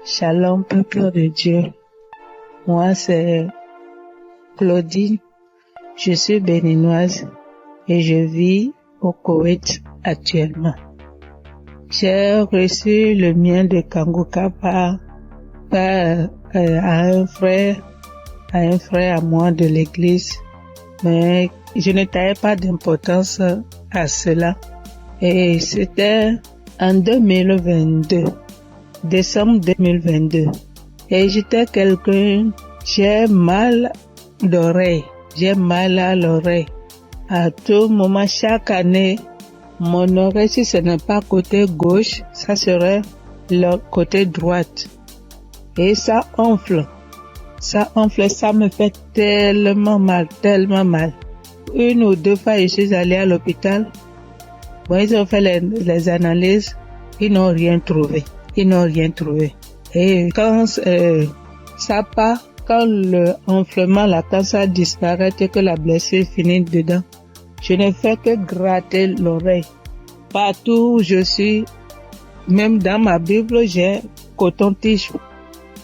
Speaker 5: Shalom, peuple de Dieu. Moi, c'est Claudine. Je suis béninoise et je vis au Koweït actuellement. J'ai reçu le mien de Kanguka par un frère à moi de l'église, mais je ne taillais pas d'importance à cela. Et c'était en 2022, décembre 2022. Et j'étais quelqu'un, j'ai mal d'oreille, j'ai mal à l'oreille. À tout moment, chaque année, mon oreille, si ce n'est pas côté gauche, ça serait le côté droite. Et ça enfle. Ça me fait tellement mal. Une ou deux fois, je suis allée à l'hôpital. Bon, ils ont fait les analyses, ils n'ont rien trouvé. Et quand ça part, quand le enflement, quand ça disparaît et que la blessure finit dedans, je ne fais que gratter l'oreille. Partout où je suis, même dans ma Bible, j'ai coton-tige.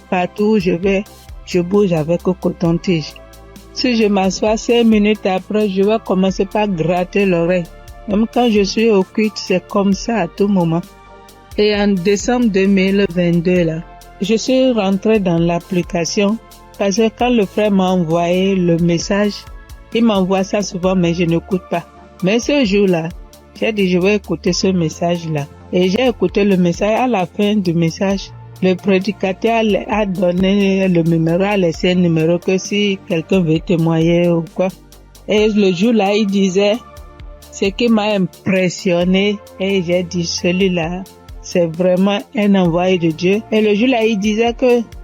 Speaker 5: Partout où je vais, je bouge avec coton-tige. Si je m'assois 5 minutes après, je vais commencer par gratter l'oreille. Même quand je suis au culte, c'est comme ça à tout moment. Et en décembre 2022, là, je suis rentrée dans l'application parce que quand le frère m'a envoyé le message, il m'envoie ça souvent, mais je n'écoute pas. Mais ce jour-là, j'ai dit, je vais écouter ce message-là. Et j'ai écouté le message. À la fin du message, le prédicateur a donné le numéro, a laissé un numéro que si quelqu'un veut témoigner ou quoi. Et le jour-là, il disait, ce qui m'a impressionné, et j'ai dit, celui-là, c'est vraiment un envoyé de Dieu. Et le jour-là, il disait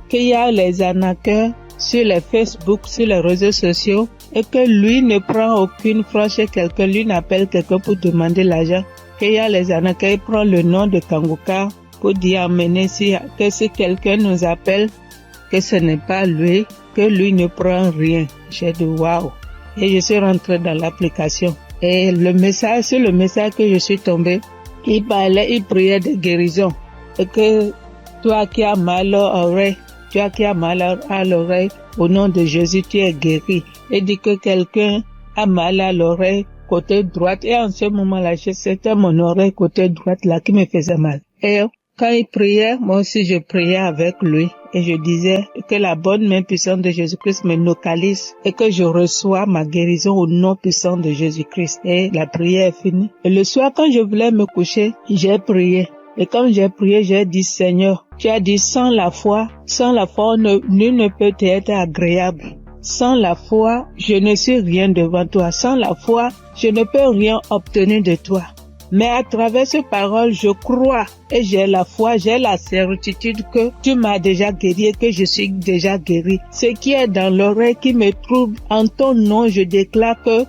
Speaker 5: qu'il y a les arnaqueurs sur les Facebook, sur les réseaux sociaux, et que lui ne prend aucune franche chez quelqu'un, lui n'appelle quelqu'un pour demander l'argent. Qu'il y a les arnaqueurs, il prend le nom de Kangoka pour dire amener que si quelqu'un nous appelle, que ce n'est pas lui, que lui ne prend rien. J'ai dit waouh. Et je suis rentrée dans l'application. Et sur le message que je suis tombée, il priait de guérison. Et que toi qui as mal à l'oreille, au nom de Jésus, tu es guéri. Et dit que quelqu'un a mal à l'oreille, côté droite. Et en ce moment-là, c'était mon oreille côté droite là qui me faisait mal. Et quand il priait, moi aussi je priais avec lui. Et je disais que la bonne main puissante de Jésus-Christ me localise et que je reçois ma guérison au nom puissant de Jésus-Christ. Et la prière est finie. Et le soir, quand je voulais me coucher, j'ai prié. Et quand j'ai prié, j'ai dit, Seigneur, tu as dit, sans la foi, nul ne peut être agréable. Sans la foi, je ne suis rien devant toi. Sans la foi, je ne peux rien obtenir de toi. Mais à travers ces paroles, je crois et j'ai la foi, j'ai la certitude que tu m'as déjà guéri et que je suis déjà guéri. Ce qui est dans l'oreille qui me trouble, en ton nom, je déclare que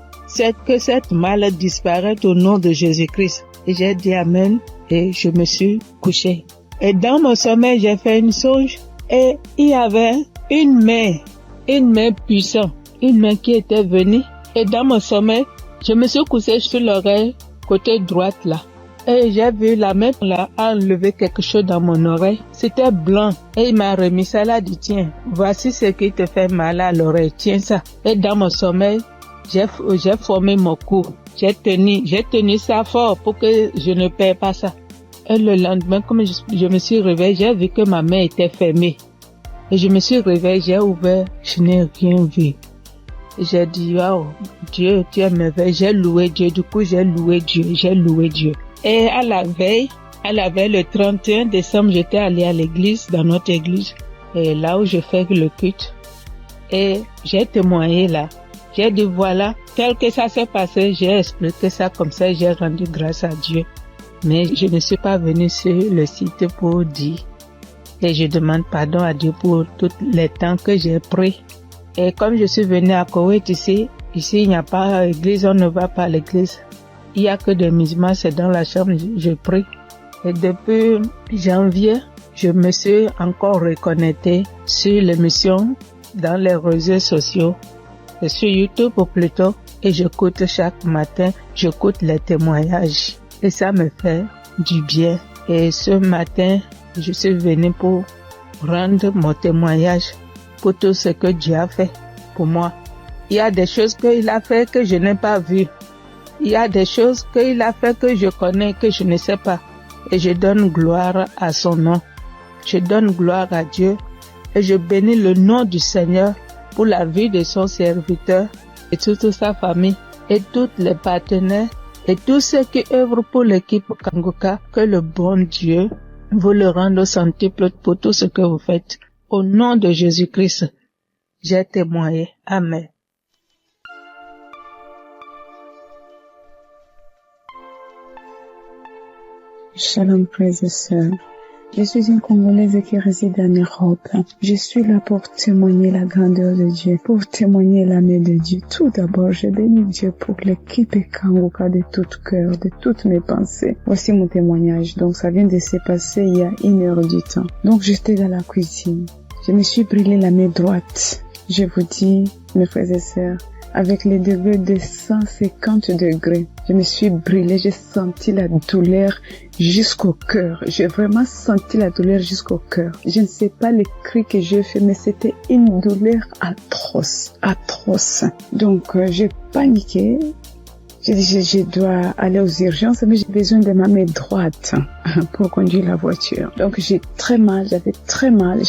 Speaker 5: cette maladie disparaît au nom de Jésus-Christ. Et j'ai dit Amen et je me suis couché. Et dans mon sommeil, j'ai fait une songe et il y avait une main puissante, une main qui était venue. Et dans mon sommeil, je me suis couché sur l'oreille côté droite là. Et j'ai vu la main là enlever quelque chose dans mon oreille. C'était blanc. Et il m'a remis ça là, dit tiens, voici ce qui te fait mal à l'oreille, tiens ça. Et dans mon sommeil, j'ai formé mon cou. J'ai tenu ça fort pour que je ne perds pas ça. Et le lendemain, comme je me suis réveillée, j'ai vu que ma main était fermée. Et je me suis réveillée, j'ai ouvert, je n'ai rien vu. J'ai dit, wow, Dieu, tu es merveilleux. J'ai loué Dieu. Du coup, j'ai loué Dieu. Et à la veille, le 31 décembre, j'étais allée à l'église, dans notre église, et là où je fais le culte. Et j'ai témoigné là. J'ai dit, voilà, tel que ça s'est passé, j'ai expliqué ça comme ça, j'ai rendu grâce à Dieu. Mais je ne suis pas venue sur le site pour dire. Et je demande pardon à Dieu pour tous les temps que j'ai pris. Et comme je suis venue à Koweït ici il n'y a pas d'église, on ne va pas à l'église. Il n'y a que des musulmans, c'est dans la chambre, je prie. Et depuis janvier, je me suis encore reconnectée sur l'émission dans les réseaux sociaux, et sur YouTube plutôt, et j'écoute chaque matin, j'écoute les témoignages. Et ça me fait du bien. Et ce matin, je suis venue pour rendre mon témoignage pour tout ce que Dieu a fait pour moi. Il y a des choses qu'il a fait que je n'ai pas vues. Il y a des choses qu'il a fait que je connais, que je ne sais pas. Et je donne gloire à son nom. Je donne gloire à Dieu. Et je bénis le nom du Seigneur pour la vie de son serviteur et toute sa famille et tous les partenaires et tous ceux qui œuvrent pour l'équipe Kangoka. Que le bon Dieu vous le rende au centuple pour tout ce que vous faites. Au nom de Jésus-Christ, j'ai témoigné. Amen.
Speaker 2: Shalom, frères et sœurs. Je suis une Congolaise qui réside en Europe. Je suis là pour témoigner la grandeur de Dieu, pour témoigner l'amour de Dieu. Tout d'abord, je bénis Dieu pour l'équipe Kangoka de tout cœur, de toutes mes pensées. Voici mon témoignage. Donc, ça vient de se passer il y a 1 heure du temps. Donc, j'étais dans la cuisine. Je me suis brûlé la main droite. Je vous dis, mes frères et sœurs,
Speaker 4: avec les degrés de 150 degrés. Je me suis brûlée, j'ai senti la douleur jusqu'au cœur. J'ai vraiment senti la douleur jusqu'au cœur. Je ne sais pas les cris que j'ai fait, mais c'était une douleur atroce, atroce. Donc, j'ai paniqué. J'ai dit, je dois aller aux urgences, mais j'ai besoin de ma main droite pour conduire la voiture. Donc, j'ai très mal, j'avais très mal.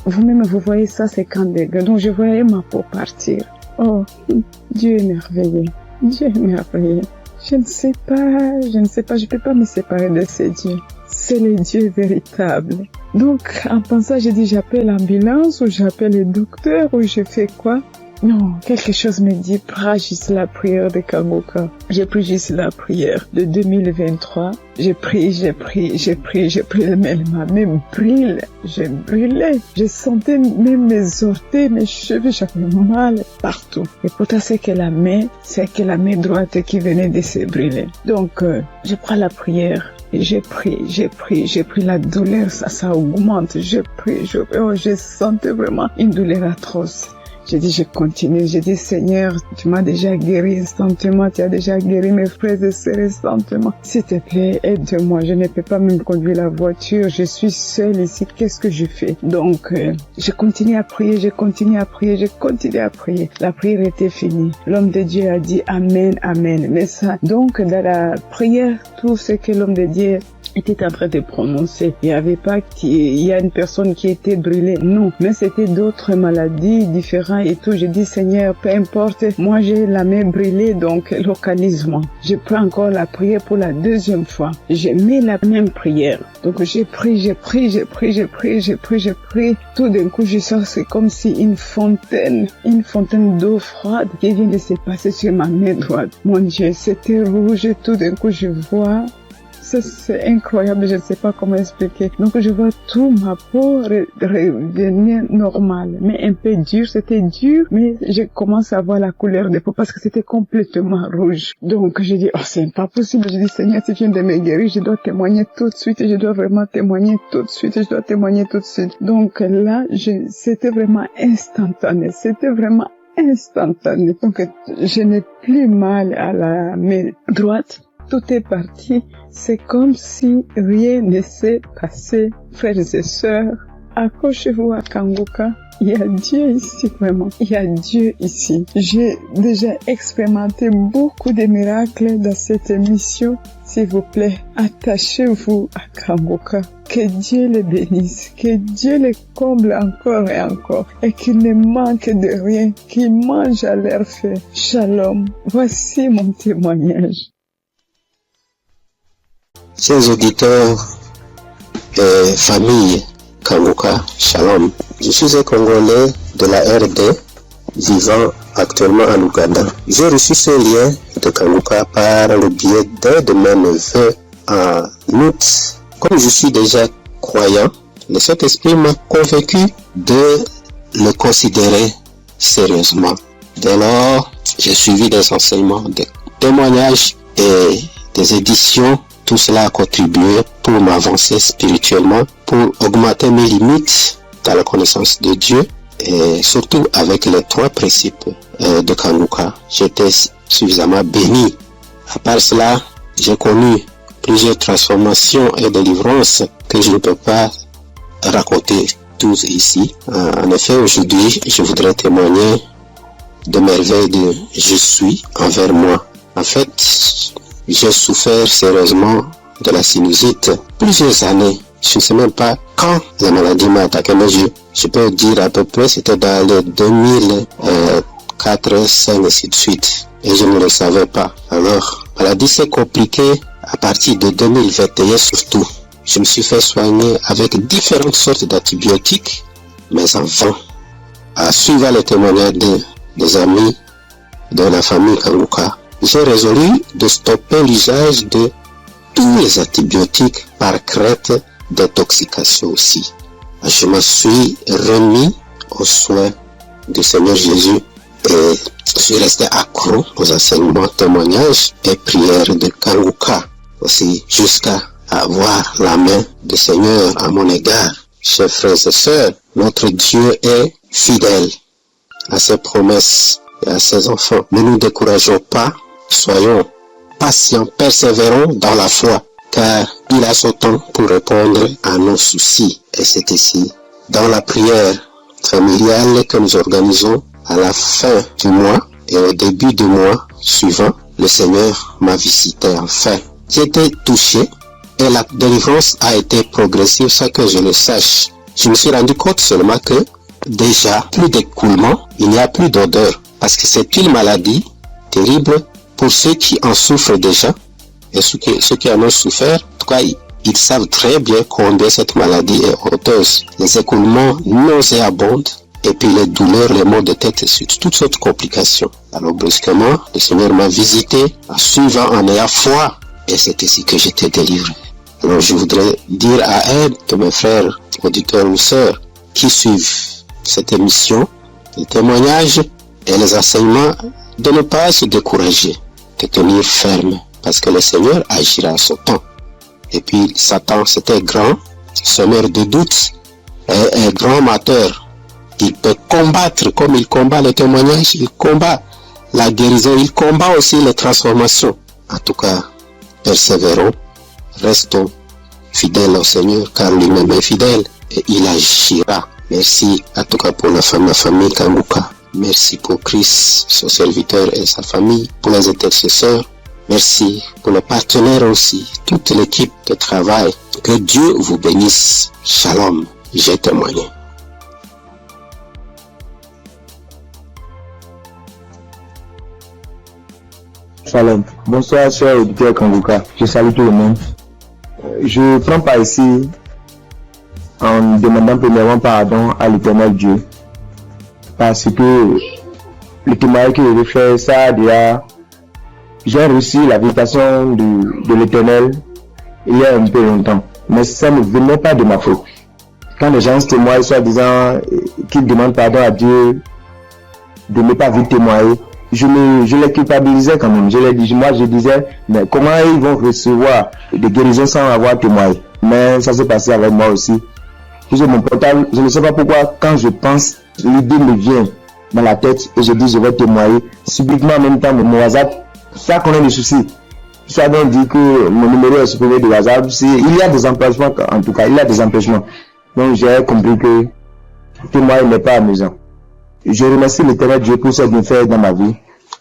Speaker 4: Vous-même, vous voyez ça, c'est 50 degrés. Donc, je voyais ma peau partir. Oh, Dieu est merveilleux. Dieu est merveilleux. Je ne sais pas, je peux pas me séparer de ce Dieu. C'est le Dieu véritable. Donc, en pensant, j'ai dit, j'appelle l'ambulance ou j'appelle le docteur ou je fais quoi? Non, quelque chose me dit, prends juste la prière de Kangoka. J'ai pris juste la prière de 2023. J'ai pris, mais ma main brûle. Je brûlais. Je sentais même mes orteils, mes cheveux, j'avais mal partout. Et pourtant, c'est que la main droite qui venait de se brûler. Donc, je prends la prière. Et j'ai pris la douleur, ça augmente. Je sentais vraiment une douleur atroce. J'ai dit, je continue. J'ai dit, Seigneur, tu m'as déjà guéri instantanément. Tu as déjà guéri mes frères et sœurs instantanément. S'il te plaît, aide-moi. Je ne peux pas même conduire la voiture. Je suis seule ici. Qu'est-ce que je fais? Donc, je continue à prier. La prière était finie. L'homme de Dieu a dit Amen, Amen. Mais ça, donc, dans la prière, tout ce que l'homme de Dieu était en train de prononcer. Il n'y avait pas il y a une personne qui était brûlée. Non. Mais c'était d'autres maladies différentes et tout. J'ai dit, Seigneur, peu importe. Moi, j'ai la main brûlée, donc localise-moi. Je prends encore la prière pour la deuxième fois. Je mets la même prière. Donc, j'ai pris. Tout d'un coup, je sens, c'est comme si une fontaine d'eau froide qui vient de se passer sur ma main droite. Mon Dieu, c'était rouge. Tout d'un coup, je vois. C'est incroyable, je ne sais pas comment expliquer. Donc, je vois tout ma peau revenir normale, mais un peu dur. C'était dur, mais je commence à voir la couleur de peau parce que c'était complètement rouge. Donc, je dis, oh, c'est pas possible. Je dis, Seigneur, si tu viens de me guérir, je dois témoigner tout de suite. Je dois vraiment témoigner tout de suite. Donc, là, c'était vraiment instantané. Donc, je n'ai plus mal à la main droite. Tout est parti. C'est comme si rien ne s'est passé. Frères et sœurs, accrochez-vous à Kangoka. Il y a Dieu ici, vraiment. Il y a Dieu ici. J'ai déjà expérimenté beaucoup de miracles dans cette émission. S'il vous plaît, attachez-vous à Kangoka. Que Dieu le bénisse, que Dieu le comble encore et encore, et qu'il ne manque de rien, qu'il mange à l'air fait. Shalom. Voici mon témoignage.
Speaker 8: Chers auditeurs et famille Kangoka, Shalom. Je suis un Congolais de la RD vivant actuellement en Ouganda. J'ai reçu ce lien de Kangoka par le biais d'un de mes neveux en août. Comme je suis déjà croyant, le Saint-Esprit m'a convaincu de le considérer sérieusement. Dès lors, j'ai suivi des enseignements, des témoignages et des éditions. Tout cela a contribué pour m'avancer spirituellement, pour augmenter mes limites dans la connaissance de Dieu et surtout avec les 3 principes de Kangoka. J'étais suffisamment béni. À part cela, j'ai connu plusieurs transformations et délivrances que je ne peux pas raconter tous ici. En effet, aujourd'hui, je voudrais témoigner de merveilles de je suis envers moi. En fait, j'ai souffert sérieusement de la sinusite plusieurs années. Je ne sais même pas quand la maladie m'a attaqué, mais je peux dire à peu près c'était dans les 2004, 2005 et ainsi de suite. Et je ne le savais pas. Alors, la maladie s'est compliquée à partir de 2021 surtout. Je me suis fait soigner avec différentes sortes d'antibiotiques, mais en vain. À suivre les témoignages des amis de la famille Kangoka, j'ai résolu de stopper l'usage de tous les antibiotiques par crainte d'intoxication aussi. Je me suis remis aux soins du Seigneur Jésus et je suis resté accro aux enseignements, témoignages et prières de Kangoka aussi jusqu'à avoir la main du Seigneur à mon égard. Chers frères et sœurs, notre Dieu est fidèle à ses promesses et à ses enfants. Ne nous décourageons pas, soyons patients, persévérons dans la foi, car il a son temps pour répondre à nos soucis. Et c'est ici, dans la prière familiale que nous organisons à la fin du mois et au début du mois suivant, le Seigneur m'a visité enfin. J'ai été touché et la délivrance a été progressive sans que je le sache. Je me suis rendu compte seulement que déjà plus d'écoulement, il n'y a plus d'odeur, parce que c'est une maladie terrible pour ceux qui en souffrent déjà et ceux qui en ont souffert. En tout cas, ils savent très bien combien cette maladie est honteuse. Les écoulements nauséabonds et puis les douleurs, les maux de tête et toutes sortes de complications. Alors brusquement, le Seigneur m'a visité en suivant, en ayant foi, et c'est ici que j'étais délivré. Alors je voudrais dire à elle, que mes frères, auditeurs ou sœurs, qui suivent cette émission, les témoignages et les enseignements, de ne pas se décourager, de tenir ferme, parce que le Seigneur agira à son temps. Et puis Satan, c'était grand, semeur de doutes, et un grand amateur. Il peut combattre comme il combat le témoignage, il combat la guérison, il combat aussi les transformations. En tout cas, persévérons, restons fidèles au Seigneur, car lui-même est fidèle et il agira. Merci en tout cas pour la famille Kanguka. Merci pour Christ, son serviteur et sa famille, pour les intercesseurs. Merci pour les partenaires aussi, toute l'équipe de travail. Que Dieu vous bénisse. Shalom, j'ai témoigné.
Speaker 9: Shalom. Bonsoir, chers auditeurs Kanguka. Je salue tout le monde. Je prends part ici en demandant premièrement pardon à l'Éternel Dieu. Parce que le témoignage que je vais faire, ça déjà, j'ai reçu la visitation de l'Éternel il y a un peu longtemps. Mais ça ne venait pas de ma faute. Quand les gens se témoignent, soit disant qu'ils demandent pardon à Dieu de ne pas vite témoigner, je les culpabilisais quand même. Je disais, mais comment ils vont recevoir des guérisons sans avoir témoigné? Mais ça s'est passé avec moi aussi. J'ai mon portable, je ne sais pas pourquoi, quand je pense, l'idée me vient dans la tête et je dis je vais témoigner. Subitement en même temps, mon WhatsApp, ça connaît des soucis. Ça donc dit que mon numéro est supprimé de WhatsApp. Il y a des empêchements, en tout cas, il y a des empêchements. Donc j'ai compris que témoigner n'est pas amusant. Je remercie l'Éternel Dieu pour ses bienfaits dans ma vie,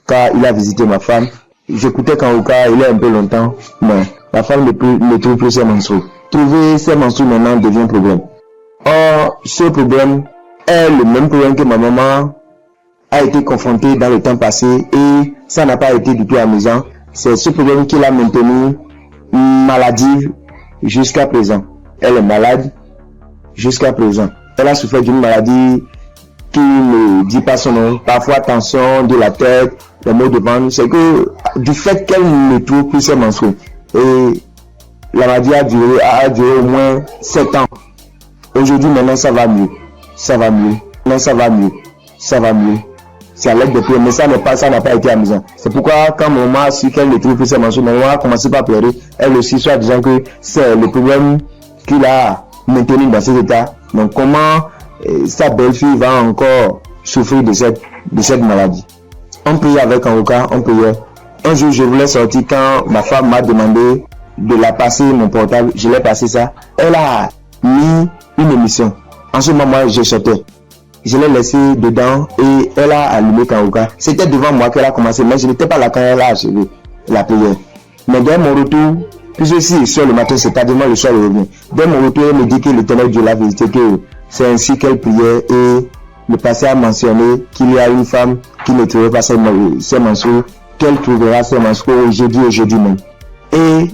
Speaker 9: car il a visité ma femme. J'écoutais Kanguka il y a un peu longtemps, mais ma femme ne trouve plus ses menstrues. Trouver ses menstrues maintenant devient un problème. Or, ce problème est le même problème que ma maman a été confrontée dans le temps passé et ça n'a pas été du tout amusant. C'est ce problème qui l'a maintenue maladive jusqu'à présent. Elle est malade jusqu'à présent. Elle a souffert d'une maladie qui ne dit pas son nom, parfois tension de la tête, les maux de ventre. C'est que du fait qu'elle ne trouve plus ses menstrues. Et la maladie a duré au moins 7 ans. Aujourd'hui, maintenant, ça va mieux. Ça va mieux. Maintenant, ça va mieux. Ça va mieux. C'est à l'aide de prière, mais ça n'a pas été amusant. C'est pourquoi, quand maman a su qu'elle ne trouve plus ses menstrues, maman a commencé par pleurer. Elle aussi, soit disant que c'est le problème qu'il a maintenu dans cet état. Donc, comment sa belle-fille va encore souffrir de cette maladie? On priait avec Kanguka, on priait. Un jour, je voulais sortir quand ma femme m'a demandé de la passer mon portable. Je l'ai passé ça. Elle a mis une émission. En ce moment, je sortais. Je l'ai laissé dedans et elle a allumé Kanguka. C'était devant moi qu'elle a commencé, mais je n'étais pas là quand elle a achevé la prière. Mais dès mon retour, puisque si sur le matin, c'est tardivement le soir, elle revient. Dès mon retour, elle me dit que l'Éternel Dieu l'a visité, que c'est ainsi qu'elle priait et le passé a mentionné qu'il y a une femme qui ne trouvait pas ses menstrues, qu'elle trouvera ses menstrues aujourd'hui même. Et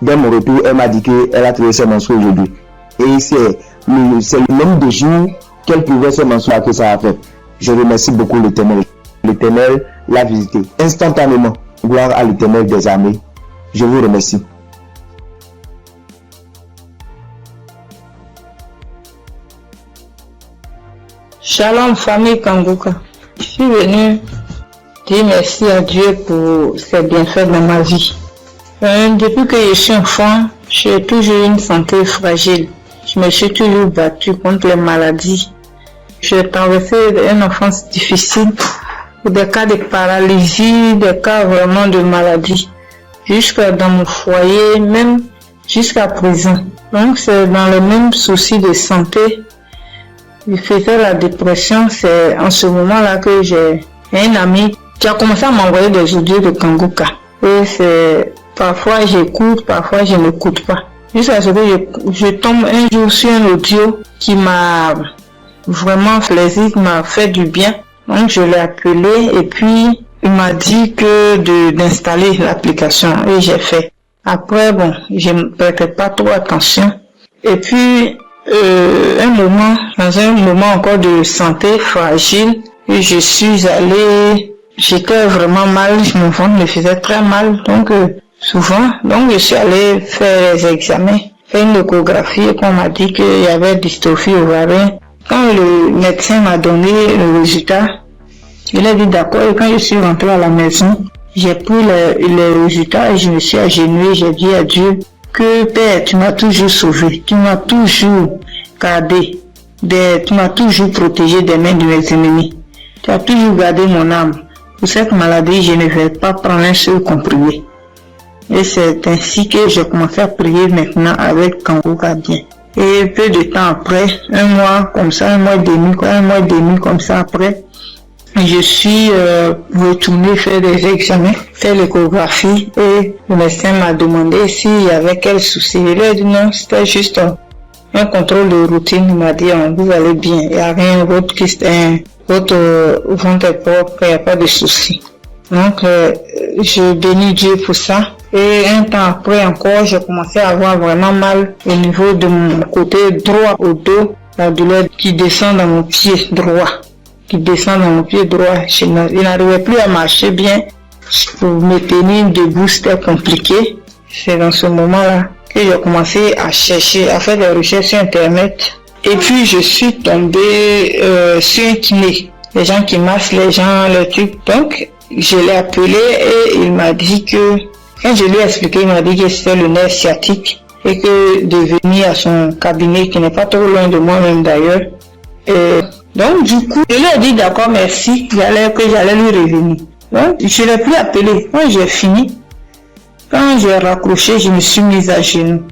Speaker 9: dès mon retour, elle m'a dit qu'elle a trouvé ses menstrues aujourd'hui. Et c'est le nombre de jours qu'elle pouvait se menstruer que ça a fait. Je remercie beaucoup l'Éternel. L'Éternel l'a visité instantanément. Gloire à l'Éternel des armées. Je vous remercie.
Speaker 10: Shalom famille Kanguka. Je suis venu dire merci à Dieu pour ses bienfaits dans ma vie. Depuis que je suis enfant, j'ai toujours une santé fragile. Je me suis toujours battue contre les maladies. J'ai traversé une enfance difficile pour des cas de paralysie, des cas vraiment de maladie, jusqu'à dans mon foyer, même jusqu'à présent. Donc c'est dans le même souci de santé. Je faisais la dépression, c'est en ce moment-là que j'ai un ami qui a commencé à m'envoyer des audios de Kanguka. Et c'est, parfois j'écoute, parfois je n'écoute pas. Jusqu'à ce que je tombe un jour sur un audio qui m'a vraiment plaisir, qui m'a fait du bien. Donc je l'ai appelé et puis il m'a dit que d'installer l'application et j'ai fait. Après bon, je ne prêtais pas trop attention. Et puis dans un moment encore de santé fragile, et je suis allée, j'étais vraiment mal, mon ventre me faisait très mal, donc souvent, donc je suis allée faire les examens, faire une échographie et qu'on m'a dit qu'il y avait dystrophie ovarienne. Quand le médecin m'a donné le résultat, il a dit d'accord, et quand je suis rentrée à la maison, j'ai pris les résultats et je me suis agenouillée, j'ai dit à Dieu que Père, tu m'as toujours sauvé, tu m'as toujours gardé, tu m'as toujours protégé des mains de mes ennemis. Tu as toujours gardé mon âme. Pour cette maladie, je ne vais pas prendre un seul comprimé. Et c'est ainsi que j'ai commencé à prier maintenant avec Kanguka bien. Et peu de temps après, un mois et demi comme ça après, je suis retournée faire des examens, faire l'échographie et le médecin m'a demandé s'il y avait quel souci. Il a dit non, c'était juste un contrôle de routine. Il m'a dit vous allez bien, il n'y a rien d'autre qui votre ventre est propre, il n'y a pas de souci. Donc je bénis Dieu pour ça. Et un temps après encore, j'ai commencé à avoir vraiment mal au niveau de mon côté droit au dos, la douleur qui descend dans mon pied droit. Je n'arrivais plus à marcher bien. Pour me tenir debout, c'était compliqué. C'est dans ce moment-là que j'ai commencé à chercher, à faire des recherches sur Internet. Et puis, je suis tombée sur un kiné. Les gens qui massent les gens, les trucs. Donc, je l'ai appelé et il m'a dit que, quand je lui ai expliqué, il m'a dit que c'était le nerf sciatique et que de venir à son cabinet, qui n'est pas trop loin de moi-même d'ailleurs. Donc, du coup, je lui ai dit d'accord, merci, que j'allais lui revenir. Donc, je ne l'ai plus appelé. Quand j'ai fini, quand j'ai raccroché, je me suis mise à genoux.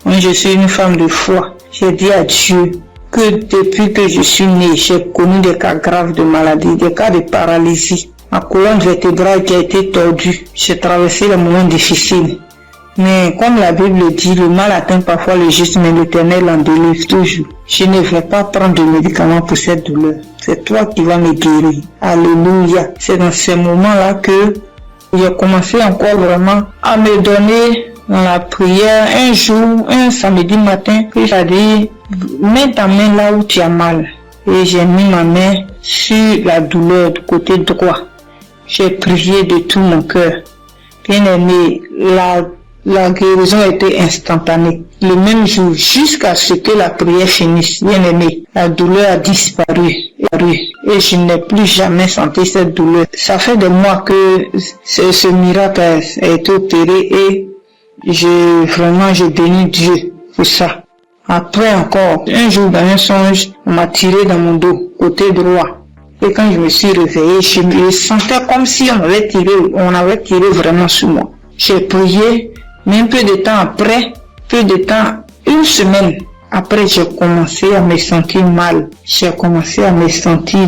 Speaker 10: Moi, je suis une femme de foi. J'ai dit à Dieu que depuis que je suis née, j'ai connu des cas graves de maladie, des cas de paralysie. Ma colonne vertébrale qui a été tordue. J'ai traversé des moments difficiles. Mais comme la Bible dit, le mal atteint parfois le juste, mais l'Éternel en délivre toujours. Je ne vais pas prendre de médicaments pour cette douleur. C'est toi qui vas me guérir. Alléluia. C'est dans ces moments-là que j'ai commencé encore vraiment à me donner dans la prière. Un jour, un samedi matin, j'ai dit, mets ta main là où tu as mal. Et j'ai mis ma main sur la douleur du côté droit. J'ai prié de tout mon cœur. Bien aimé, la guérison était instantanée. Le même jour, jusqu'à ce que la prière finisse, bien aimé, la douleur a disparu. Et je n'ai plus jamais senti cette douleur. Ça fait des mois que ce miracle a été opéré et je bénis Dieu pour ça. Après encore, un jour dans un songe, on m'a tiré dans mon dos, côté droit. Et quand je me suis réveillé, je me sentais comme si on avait tiré vraiment sur moi. J'ai prié, mais un peu de temps, une semaine après, j'ai commencé à me sentir mal. J'ai commencé à me sentir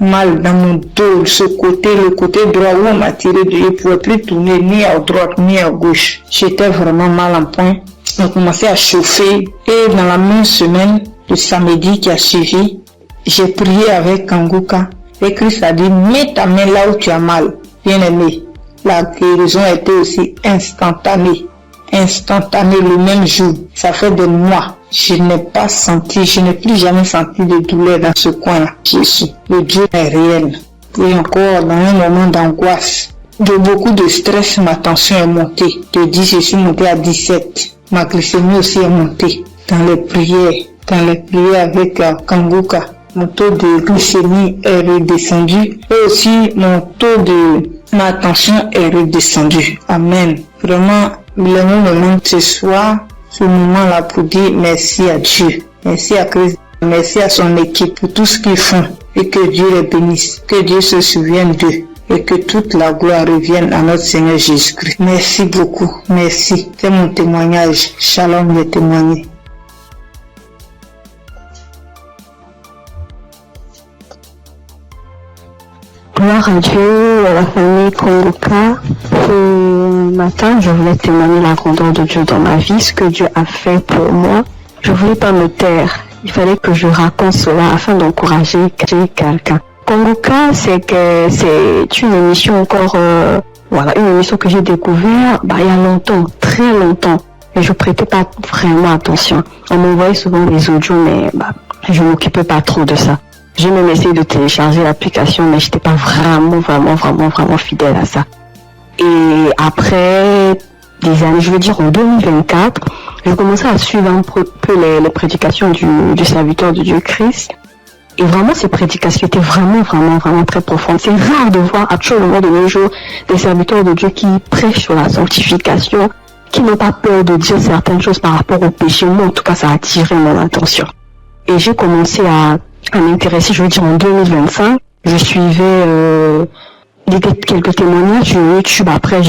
Speaker 10: mal dans mon dos, le côté droit où on m'a tiré, je ne pouvais plus tourner ni à droite ni à gauche. J'étais vraiment mal en point. On a commencé à chauffer et dans la même semaine, le samedi qui a suivi, j'ai prié avec Kanguka et Christ a dit, mets ta main là où tu as mal. Bien aimé, la guérison a été aussi instantanée le même jour. Ça fait des mois. Je n'ai plus jamais senti de douleur dans ce coin-là. Jésus, le Dieu est réel. Et encore dans un moment d'angoisse, de beaucoup de stress, ma tension est montée. De 10, je suis montée à 17. Ma glycémie aussi est montée. Dans les prières avec Kanguka, mon taux de glycémie est redescendu. Et aussi, ma tension est redescendue. Amen. Vraiment, le moment ce soir, ce moment-là pour dire merci à Dieu. Merci à Christ. Merci à son équipe pour tout ce qu'ils font. et que Dieu les bénisse, que Dieu se souvienne d'eux et que toute la gloire revienne à notre Seigneur Jésus-Christ. Merci beaucoup, merci. C'est mon témoignage. Shalom les témoigner.
Speaker 11: Gloire à Dieu, à la famille Kongoka. Ce matin, je voulais témoigner la grandeur de Dieu dans ma vie, ce que Dieu a fait pour moi. Je voulais pas me taire. Il fallait que je raconte cela afin d'encourager quelqu'un. Kongoka, c'est une émission encore, une émission que j'ai découvert, il y a longtemps, très longtemps. Et je prêtais pas vraiment attention. On m'envoyait souvent des audios, mais, je m'occupais pas trop de ça. J'ai même essayé de télécharger l'application, mais j'étais pas vraiment fidèle à ça. Et après des années, je veux dire en 2024, j'ai commencé à suivre un peu les prédications du serviteur de Dieu Christ. Et vraiment, ces prédications étaient vraiment très profondes. C'est rare de voir actuellement de nos jours des serviteurs de Dieu qui prêchent sur la sanctification, qui n'ont pas peur de dire certaines choses par rapport au péché. Moi, en tout cas, ça a attiré mon attention. Et j'ai commencé à m'intéresser, je veux dire en 2025, je suivais quelques témoignages sur YouTube. Après,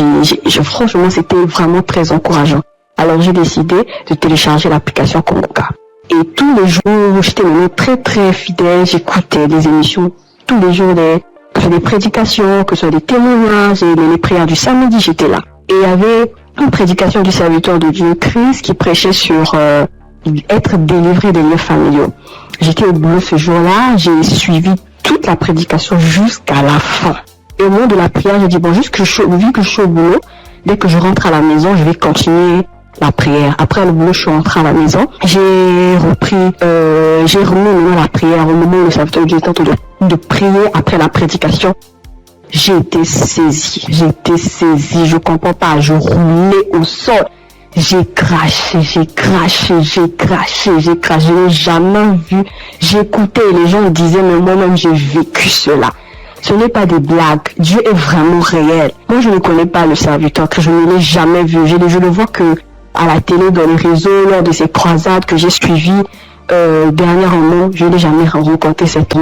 Speaker 11: franchement, c'était vraiment très encourageant. Alors, j'ai décidé de télécharger l'application Kongoka. Et tous les jours, j'étais vraiment très fidèle. J'écoutais des émissions tous les jours, que ce soit des prédications, que ce soit des témoignages, et les prières du samedi, j'étais là. Et il y avait une prédication du serviteur de Dieu Christ qui prêchait sur être délivré des liens familiaux. J'étais au boulot ce jour-là, j'ai suivi toute la prédication jusqu'à la fin. Et au moment de la prière, j'ai dit, vu que je suis au boulot, dès que je rentre à la maison, je vais continuer la prière. Après le boulot, je suis rentrée à la maison. J'ai remis la prière au moment où le serviteur de Dieu était en train de prier après la prédication. J'ai été saisie, je comprends pas, je roulais au sol. J'ai craché, je n'ai jamais vu. J'écoutais et les gens disaient, mais moi-même j'ai vécu cela. Ce n'est pas des blagues, Dieu est vraiment réel. Moi je ne connais pas le serviteur, que je ne l'ai jamais vu. Je le vois que à la télé, dans les réseaux, lors de ces croisades que j'ai suivies dernièrement, je n'ai jamais rencontré cet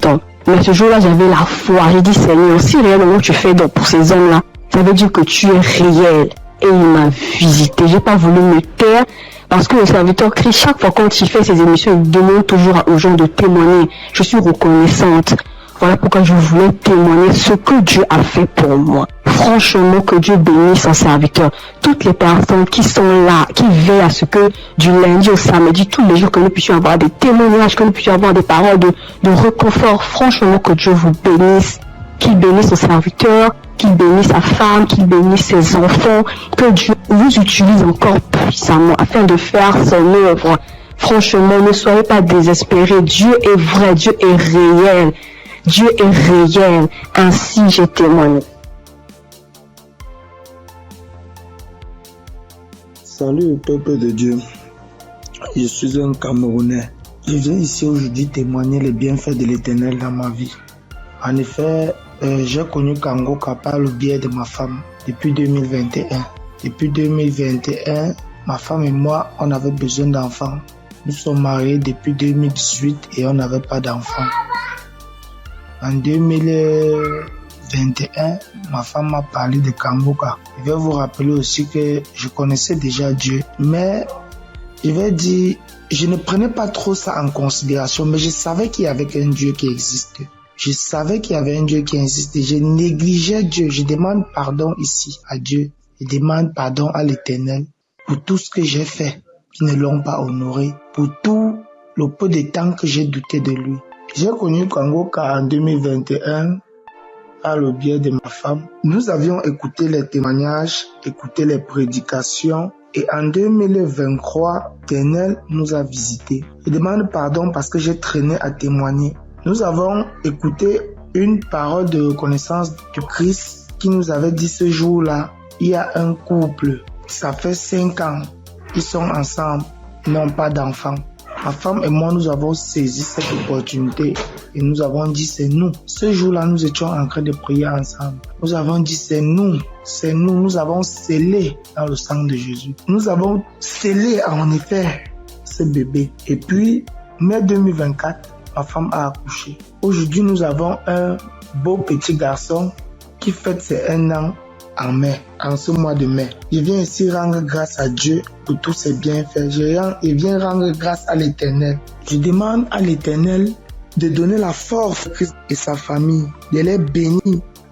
Speaker 11: homme. Mais ce jour-là, j'avais la foi. J'ai dit, Seigneur, si réellement tu fais donc pour ces hommes-là, ça veut dire que tu es réel. Et il m'a visité. J'ai pas voulu me taire parce que le serviteur Christ, chaque fois quand il fait ses émissions, il demande toujours aux gens de témoigner. Je suis reconnaissante. Voilà pourquoi je voulais témoigner ce que Dieu a fait pour moi. Franchement, que Dieu bénisse son serviteur. Toutes les personnes qui sont là, qui veillent à ce que du lundi au samedi, tous les jours, que nous puissions avoir des témoignages, que nous puissions avoir des paroles de réconfort. Franchement, que Dieu vous bénisse. Qu'il bénisse son serviteur, qu'il bénisse sa femme, qu'il bénisse ses enfants, que Dieu vous utilise encore puissamment afin de faire son œuvre. Franchement, ne soyez pas désespérés. Dieu est vrai, Dieu est réel. Dieu est réel. Ainsi, j'ai témoigné.
Speaker 12: Salut peuple de Dieu. Je suis un Camerounais. Je viens ici aujourd'hui témoigner les bienfaits de l'Éternel dans ma vie. En effet, j'ai connu Kongoka par le biais de ma femme depuis 2021. Depuis 2021, ma femme et moi, on avait besoin d'enfants. Nous sommes mariés depuis 2018 et on n'avait pas d'enfants. En 2021, ma femme m'a parlé de Kongoka. Je vais vous rappeler aussi que je connaissais déjà Dieu, mais je vais dire, je ne prenais pas trop ça en considération, mais je savais qu'il y avait un Dieu qui existe. Je savais qu'il y avait un Dieu qui existait. Je négligeais Dieu. Je demande pardon ici à Dieu. Je demande pardon à l'Éternel pour tout ce que j'ai fait qui ne l'ont pas honoré, pour tout le peu de temps que j'ai douté de lui. J'ai connu Kongoka en 2021 par le biais de ma femme. Nous avions écouté les témoignages, écouté les prédications et en 2023, l'Éternel nous a visités. Je demande pardon parce que j'ai traîné à témoigner. Nous avons écouté une parole de reconnaissance du Christ qui nous avait dit ce jour-là, il y a un couple, ça fait 5 ans, ils sont ensemble, ils n'ont pas d'enfants. Ma femme et moi, nous avons saisi cette opportunité et nous avons dit c'est nous. Ce jour-là, nous étions en train de prier ensemble. Nous avons dit c'est nous, nous avons scellé dans le sang de Jésus. Nous avons scellé en effet ce bébé. Et puis, mai 2024, ma femme a accouché. Aujourd'hui, nous avons un beau petit garçon qui fête ses 1 an en mai, en ce mois de mai. Je viens ici rendre grâce à Dieu pour tous ses bienfaits. Je viens rendre grâce à l'Éternel. Je demande à l'Éternel de donner la force à Christ et sa famille, de les bénir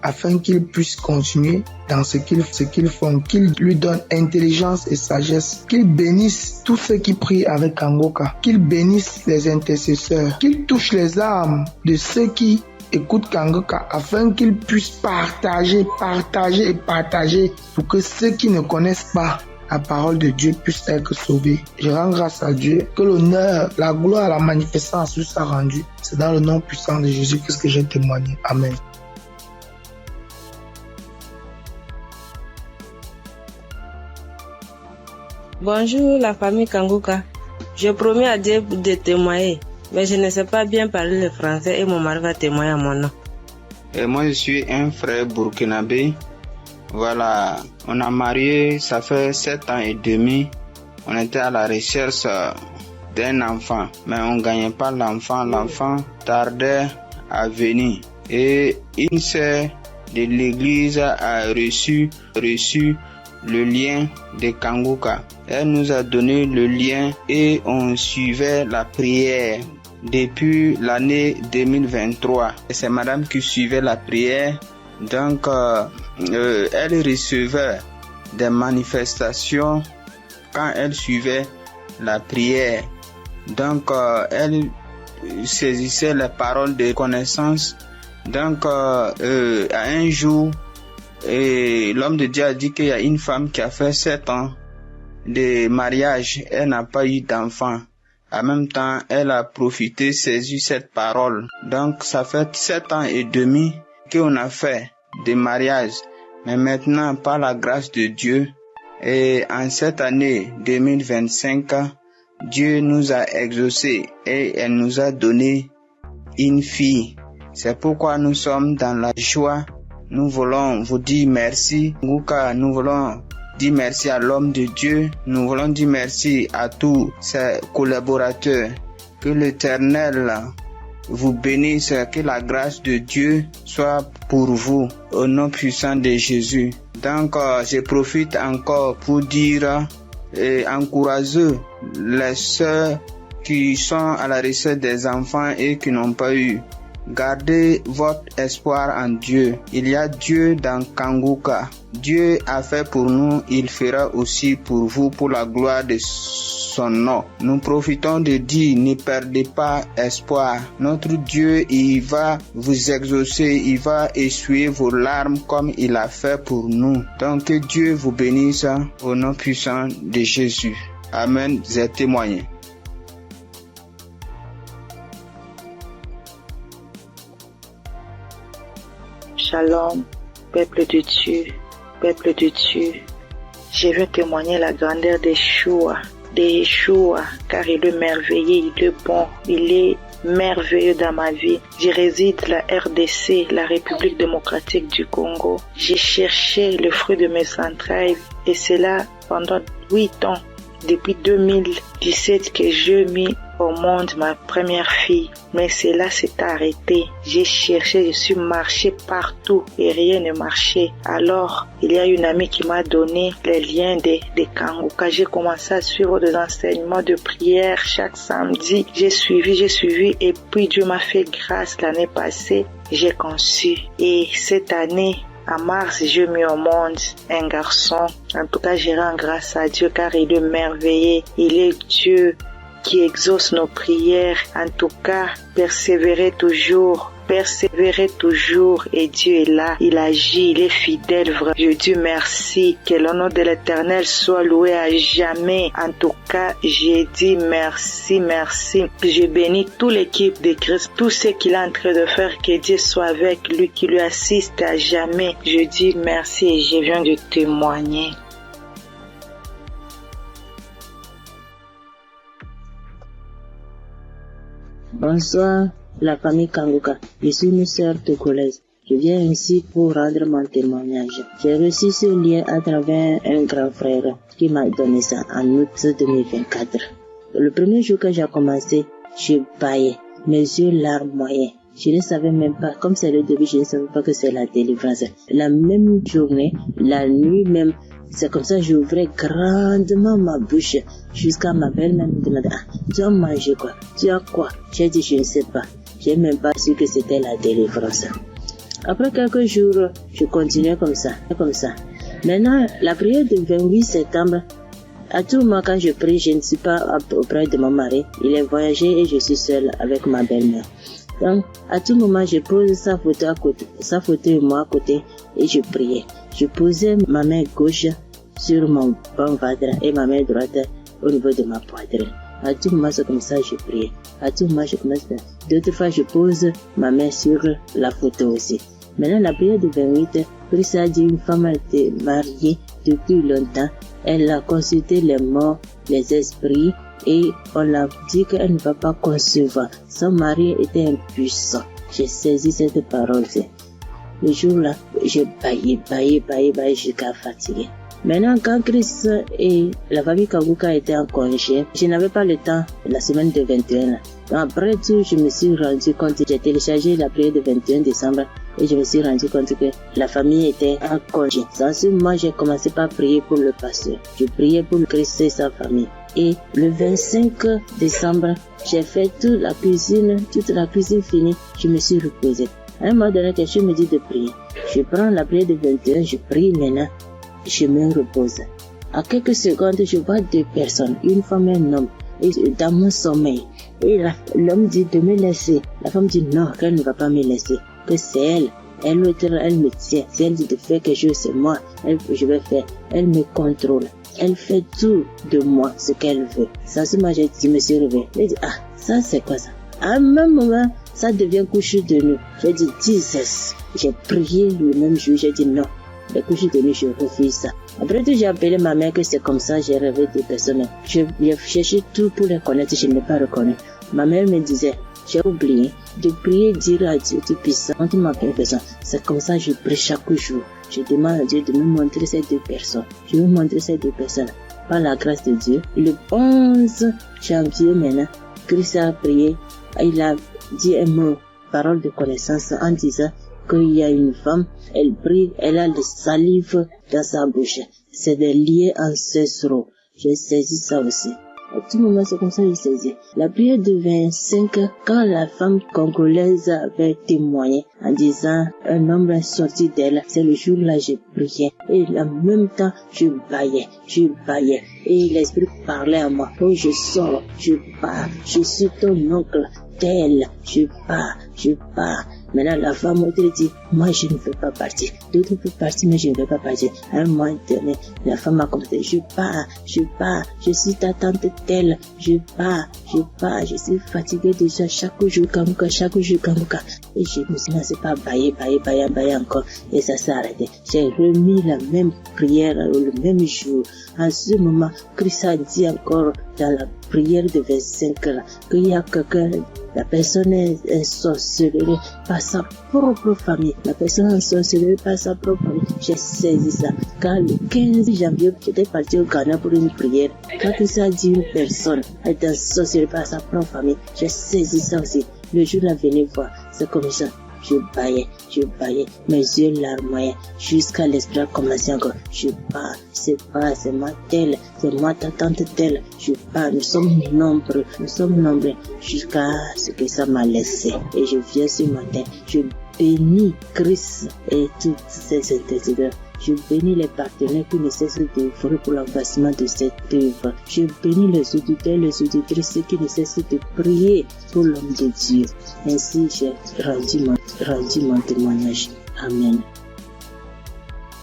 Speaker 12: afin qu'ils puissent continuer dans ce qu'ils font, qu'ils lui donnent intelligence et sagesse, qu'ils bénissent tous ceux qui prient avec Kangoka, qu'ils bénissent les intercesseurs, qu'ils touchent les âmes de ceux qui écoutent Kangoka afin qu'ils puissent partager pour que ceux qui ne connaissent pas la parole de Dieu puisse être sauvée. Je rends grâce à Dieu que l'honneur, la gloire, la magnificence lui soit rendue. C'est dans le nom puissant de Jésus-Christ que j'ai témoigné. Amen.
Speaker 13: Bonjour la famille Kangoka. Je promets à Dieu de témoigner, mais je ne sais pas bien parler le français et mon mari va témoigner à mon nom.
Speaker 14: Et moi je suis un frère burkinabé. Voilà, on a marié, ça fait 7 ans et demi. On était à la recherche d'un enfant, mais on ne gagnait pas l'enfant. L'enfant tardait à venir. Et une sœur de l'église a reçu le lien de Kangoka. Elle nous a donné le lien et on suivait la prière depuis l'année 2023. C'est madame qui suivait la prière. Donc, elle recevait des manifestations quand elle suivait la prière. Donc, elle saisissait les paroles de connaissance. Donc, à un jour, l'homme de Dieu a dit qu'il y a une femme qui a fait 7 ans de mariage. Elle n'a pas eu d'enfant. En même temps, elle a profité, saisi cette parole. Donc, ça fait 7 ans et demi qu'on a fait des mariages. Mais maintenant, par la grâce de Dieu, et en cette année 2025, Dieu nous a exaucés et elle nous a donné une fille. C'est pourquoi nous sommes dans la joie. Nous voulons vous dire merci. Nous voulons dire merci à l'homme de Dieu. Nous voulons dire merci à tous ses collaborateurs. Que l'Éternel vous bénisse, que la grâce de Dieu soit pour vous au nom puissant de Jésus. Donc, je profite encore pour dire et encourager les sœurs qui sont à la recherche des enfants et qui n'ont pas eu. Gardez votre espoir en Dieu. Il y a Dieu dans Kangoka. Dieu a fait pour nous, il fera aussi pour vous, pour la gloire de son nom. Nous profitons de dire, ne perdez pas espoir. Notre Dieu, il va vous exaucer, il va essuyer vos larmes comme il a fait pour nous. Donc que Dieu vous bénisse au nom puissant de Jésus. Amen. J'ai témoigné.
Speaker 15: Shalom, peuple de Dieu, peuple de Dieu. Je veux témoigner la grandeur d'Yeshua, car il est merveilleux, il est bon, il est merveilleux dans ma vie. Je réside la RDC, la République démocratique du Congo. J'ai cherché le fruit de mes entrailles et c'est là pendant 8 ans, depuis 2017 que je mis au monde ma première fille. Mais cela s'est arrêté. J'ai cherché, je suis marché partout et rien ne marchait. Alors, il y a une amie qui m'a donné les liens de Kangoka. J'ai commencé à suivre des enseignements de prière chaque samedi. J'ai suivi et puis Dieu m'a fait grâce l'année passée. J'ai conçu. Et cette année, en mars, j'ai mis au monde un garçon. En tout cas, je rends grâce à Dieu car il est merveilleux. Il est Dieu qui exauce nos prières. En tout cas, persévérez toujours et Dieu est là, il agit, il est fidèle. Vrai. Je dis merci, que le nom de l'Éternel soit loué à jamais. En tout cas, j'ai dit merci. Je bénis toute l'équipe de Christ, tout ce qu'il est en train de faire, que Dieu soit avec lui, qui lui assiste à jamais. Je dis merci et je viens de témoigner.
Speaker 16: Bonsoir, la famille Kangoka. Je suis une sœur togolaise. Je viens ici pour rendre mon témoignage. J'ai reçu ce lien à travers un grand frère qui m'a donné ça en août 2024. Le premier jour que j'ai commencé, je baillais. mes yeux larmoyaient. Je ne savais même pas, comme c'est le début, je ne savais pas que c'est la délivrance. La même journée, la nuit même, c'est comme ça que j'ouvrais grandement ma bouche jusqu'à ma belle-mère me demandait, tu as mangé quoi? Tu as quoi? J'ai dit, je ne sais pas. J'ai même pas su que c'était la délivrance. Après quelques jours, je continuais comme ça. Maintenant, la prière du 28 septembre, à tout moment quand je prie, je ne suis pas auprès de mon mari. Il est voyagé et je suis seule avec ma belle-mère. Donc, à tout moment, je pose sa photo et moi à côté et je priais. Je posais ma main gauche sur mon bon ventre et ma main droite au niveau de ma poitrine. À tout moment, c'est comme ça que je priais. À tout moment, je commence. D'autres fois, je pose ma main sur la photo aussi. Maintenant, la prière de 28, Christ a dit une femme a été mariée depuis longtemps. Elle a consulté les morts, les esprits, et on l'a dit qu'elle ne va pas concevoir. Son mari était impuissant. J'ai saisi cette parole. Le jour-là, j'ai baillé jusqu'à fatiguer. Maintenant, quand Christ et la famille Kanguka étaient en congé, je n'avais pas le temps la semaine de 21. Donc après tout, je me suis rendu compte, j'ai téléchargé la prière de 21 décembre et je me suis rendu compte que la famille était en congé. Dans ce moment, j'ai commencé par prier pour le pasteur. Je priais pour Christ et sa famille. Et le 25 décembre, j'ai fait toute la cuisine finie, je me suis reposée. À un moment donné, quelqu'un me dit de prier. Je prends la prière de 21, je prie maintenant, je me repose. À quelques secondes, je vois deux personnes, une femme et un homme, dans mon sommeil. Et l'homme dit de me laisser. La femme dit non, qu'elle ne va pas me laisser, que c'est elle. Elle me tient. Si elle dit de faire quelque chose, c'est moi. Je vais faire. Elle me contrôle. Elle fait tout de moi, ce qu'elle veut. Ça, c'est moi, je me suis réveillée. Je dis, ça, c'est quoi ça? À un même moment, ça devient couche de nuit. J'ai dit, Jesus. J'ai prié le même jour, j'ai dit non. Les couches de nuit, je refuse ça. Après tout, j'ai appelé ma mère que c'est comme ça, j'ai rêvé des personnes. J'ai cherché tout pour les connaître, je ne l'ai pas reconnu. Ma mère me disait, j'ai oublié de prier, dire à Dieu Tout-Puissant, quand tu m'appelles personne. C'est comme ça que je prie chaque jour. Je demande à Dieu de me montrer ces deux personnes. Je vais montrer ces deux personnes. Par la grâce de Dieu, le 11 janvier maintenant, Christ a prié. Il a dit un mot, parole de connaissance, en disant qu'il y a une femme, elle prie, elle a le salive dans sa bouche. C'est des liens ancestraux. J'ai saisi ça aussi. À tout moment, c'est comme ça que j'ai saisi. La prière de 25, quand la femme congolaise avait témoigné en disant un homme est sorti d'elle, c'est le jour-là j'ai prié. Et en même temps, je baillais. Et l'esprit parlait à moi. Oh, je sors, je pars, je suis ton oncle, tel, je pars. Maintenant, la femme m'a dit, moi, je ne veux pas partir. D'autres peuvent partir, mais je ne veux pas partir. À un moment donné, la femme m'a commencé, je pars. Je suis ta tante telle. Je pars. Je suis fatiguée déjà chaque jour, Kanguka. Et je me suis lancé par bailler encore. Et ça s'est arrêté. J'ai remis la même prière le même jour. En ce moment, Christ a dit encore dans la prière de 25 là, qu'il y a quelqu'un, la personne est sorcelée par sa propre famille. La personne est sorcelée par sa propre famille. J'ai saisi ça. Quand le 15 janvier, j'étais parti au Ghana pour une prière. Quand Christ a dit une personne est sorcelée par sa propre famille, j'ai saisi ça aussi. Le jour là, venez voir. C'est comme ça. Je baillais, mes yeux larmoyaient, jusqu'à l'esprit a commencé encore. Je pars, c'est moi telle, c'est moi ta tante telle. Je pars, nous sommes nombreux, jusqu'à ce que ça m'a laissé. Et je viens ce matin, je bénis Christ et toutes ses intercesseurs. Je bénis les partenaires qui ne cessent d'œuvrer pour l'avancement de cette œuvre. Je bénis les auditeurs et les auditrices qui ne cessent de prier pour l'homme de Dieu. Ainsi, j'ai rendu mon témoignage. Amen.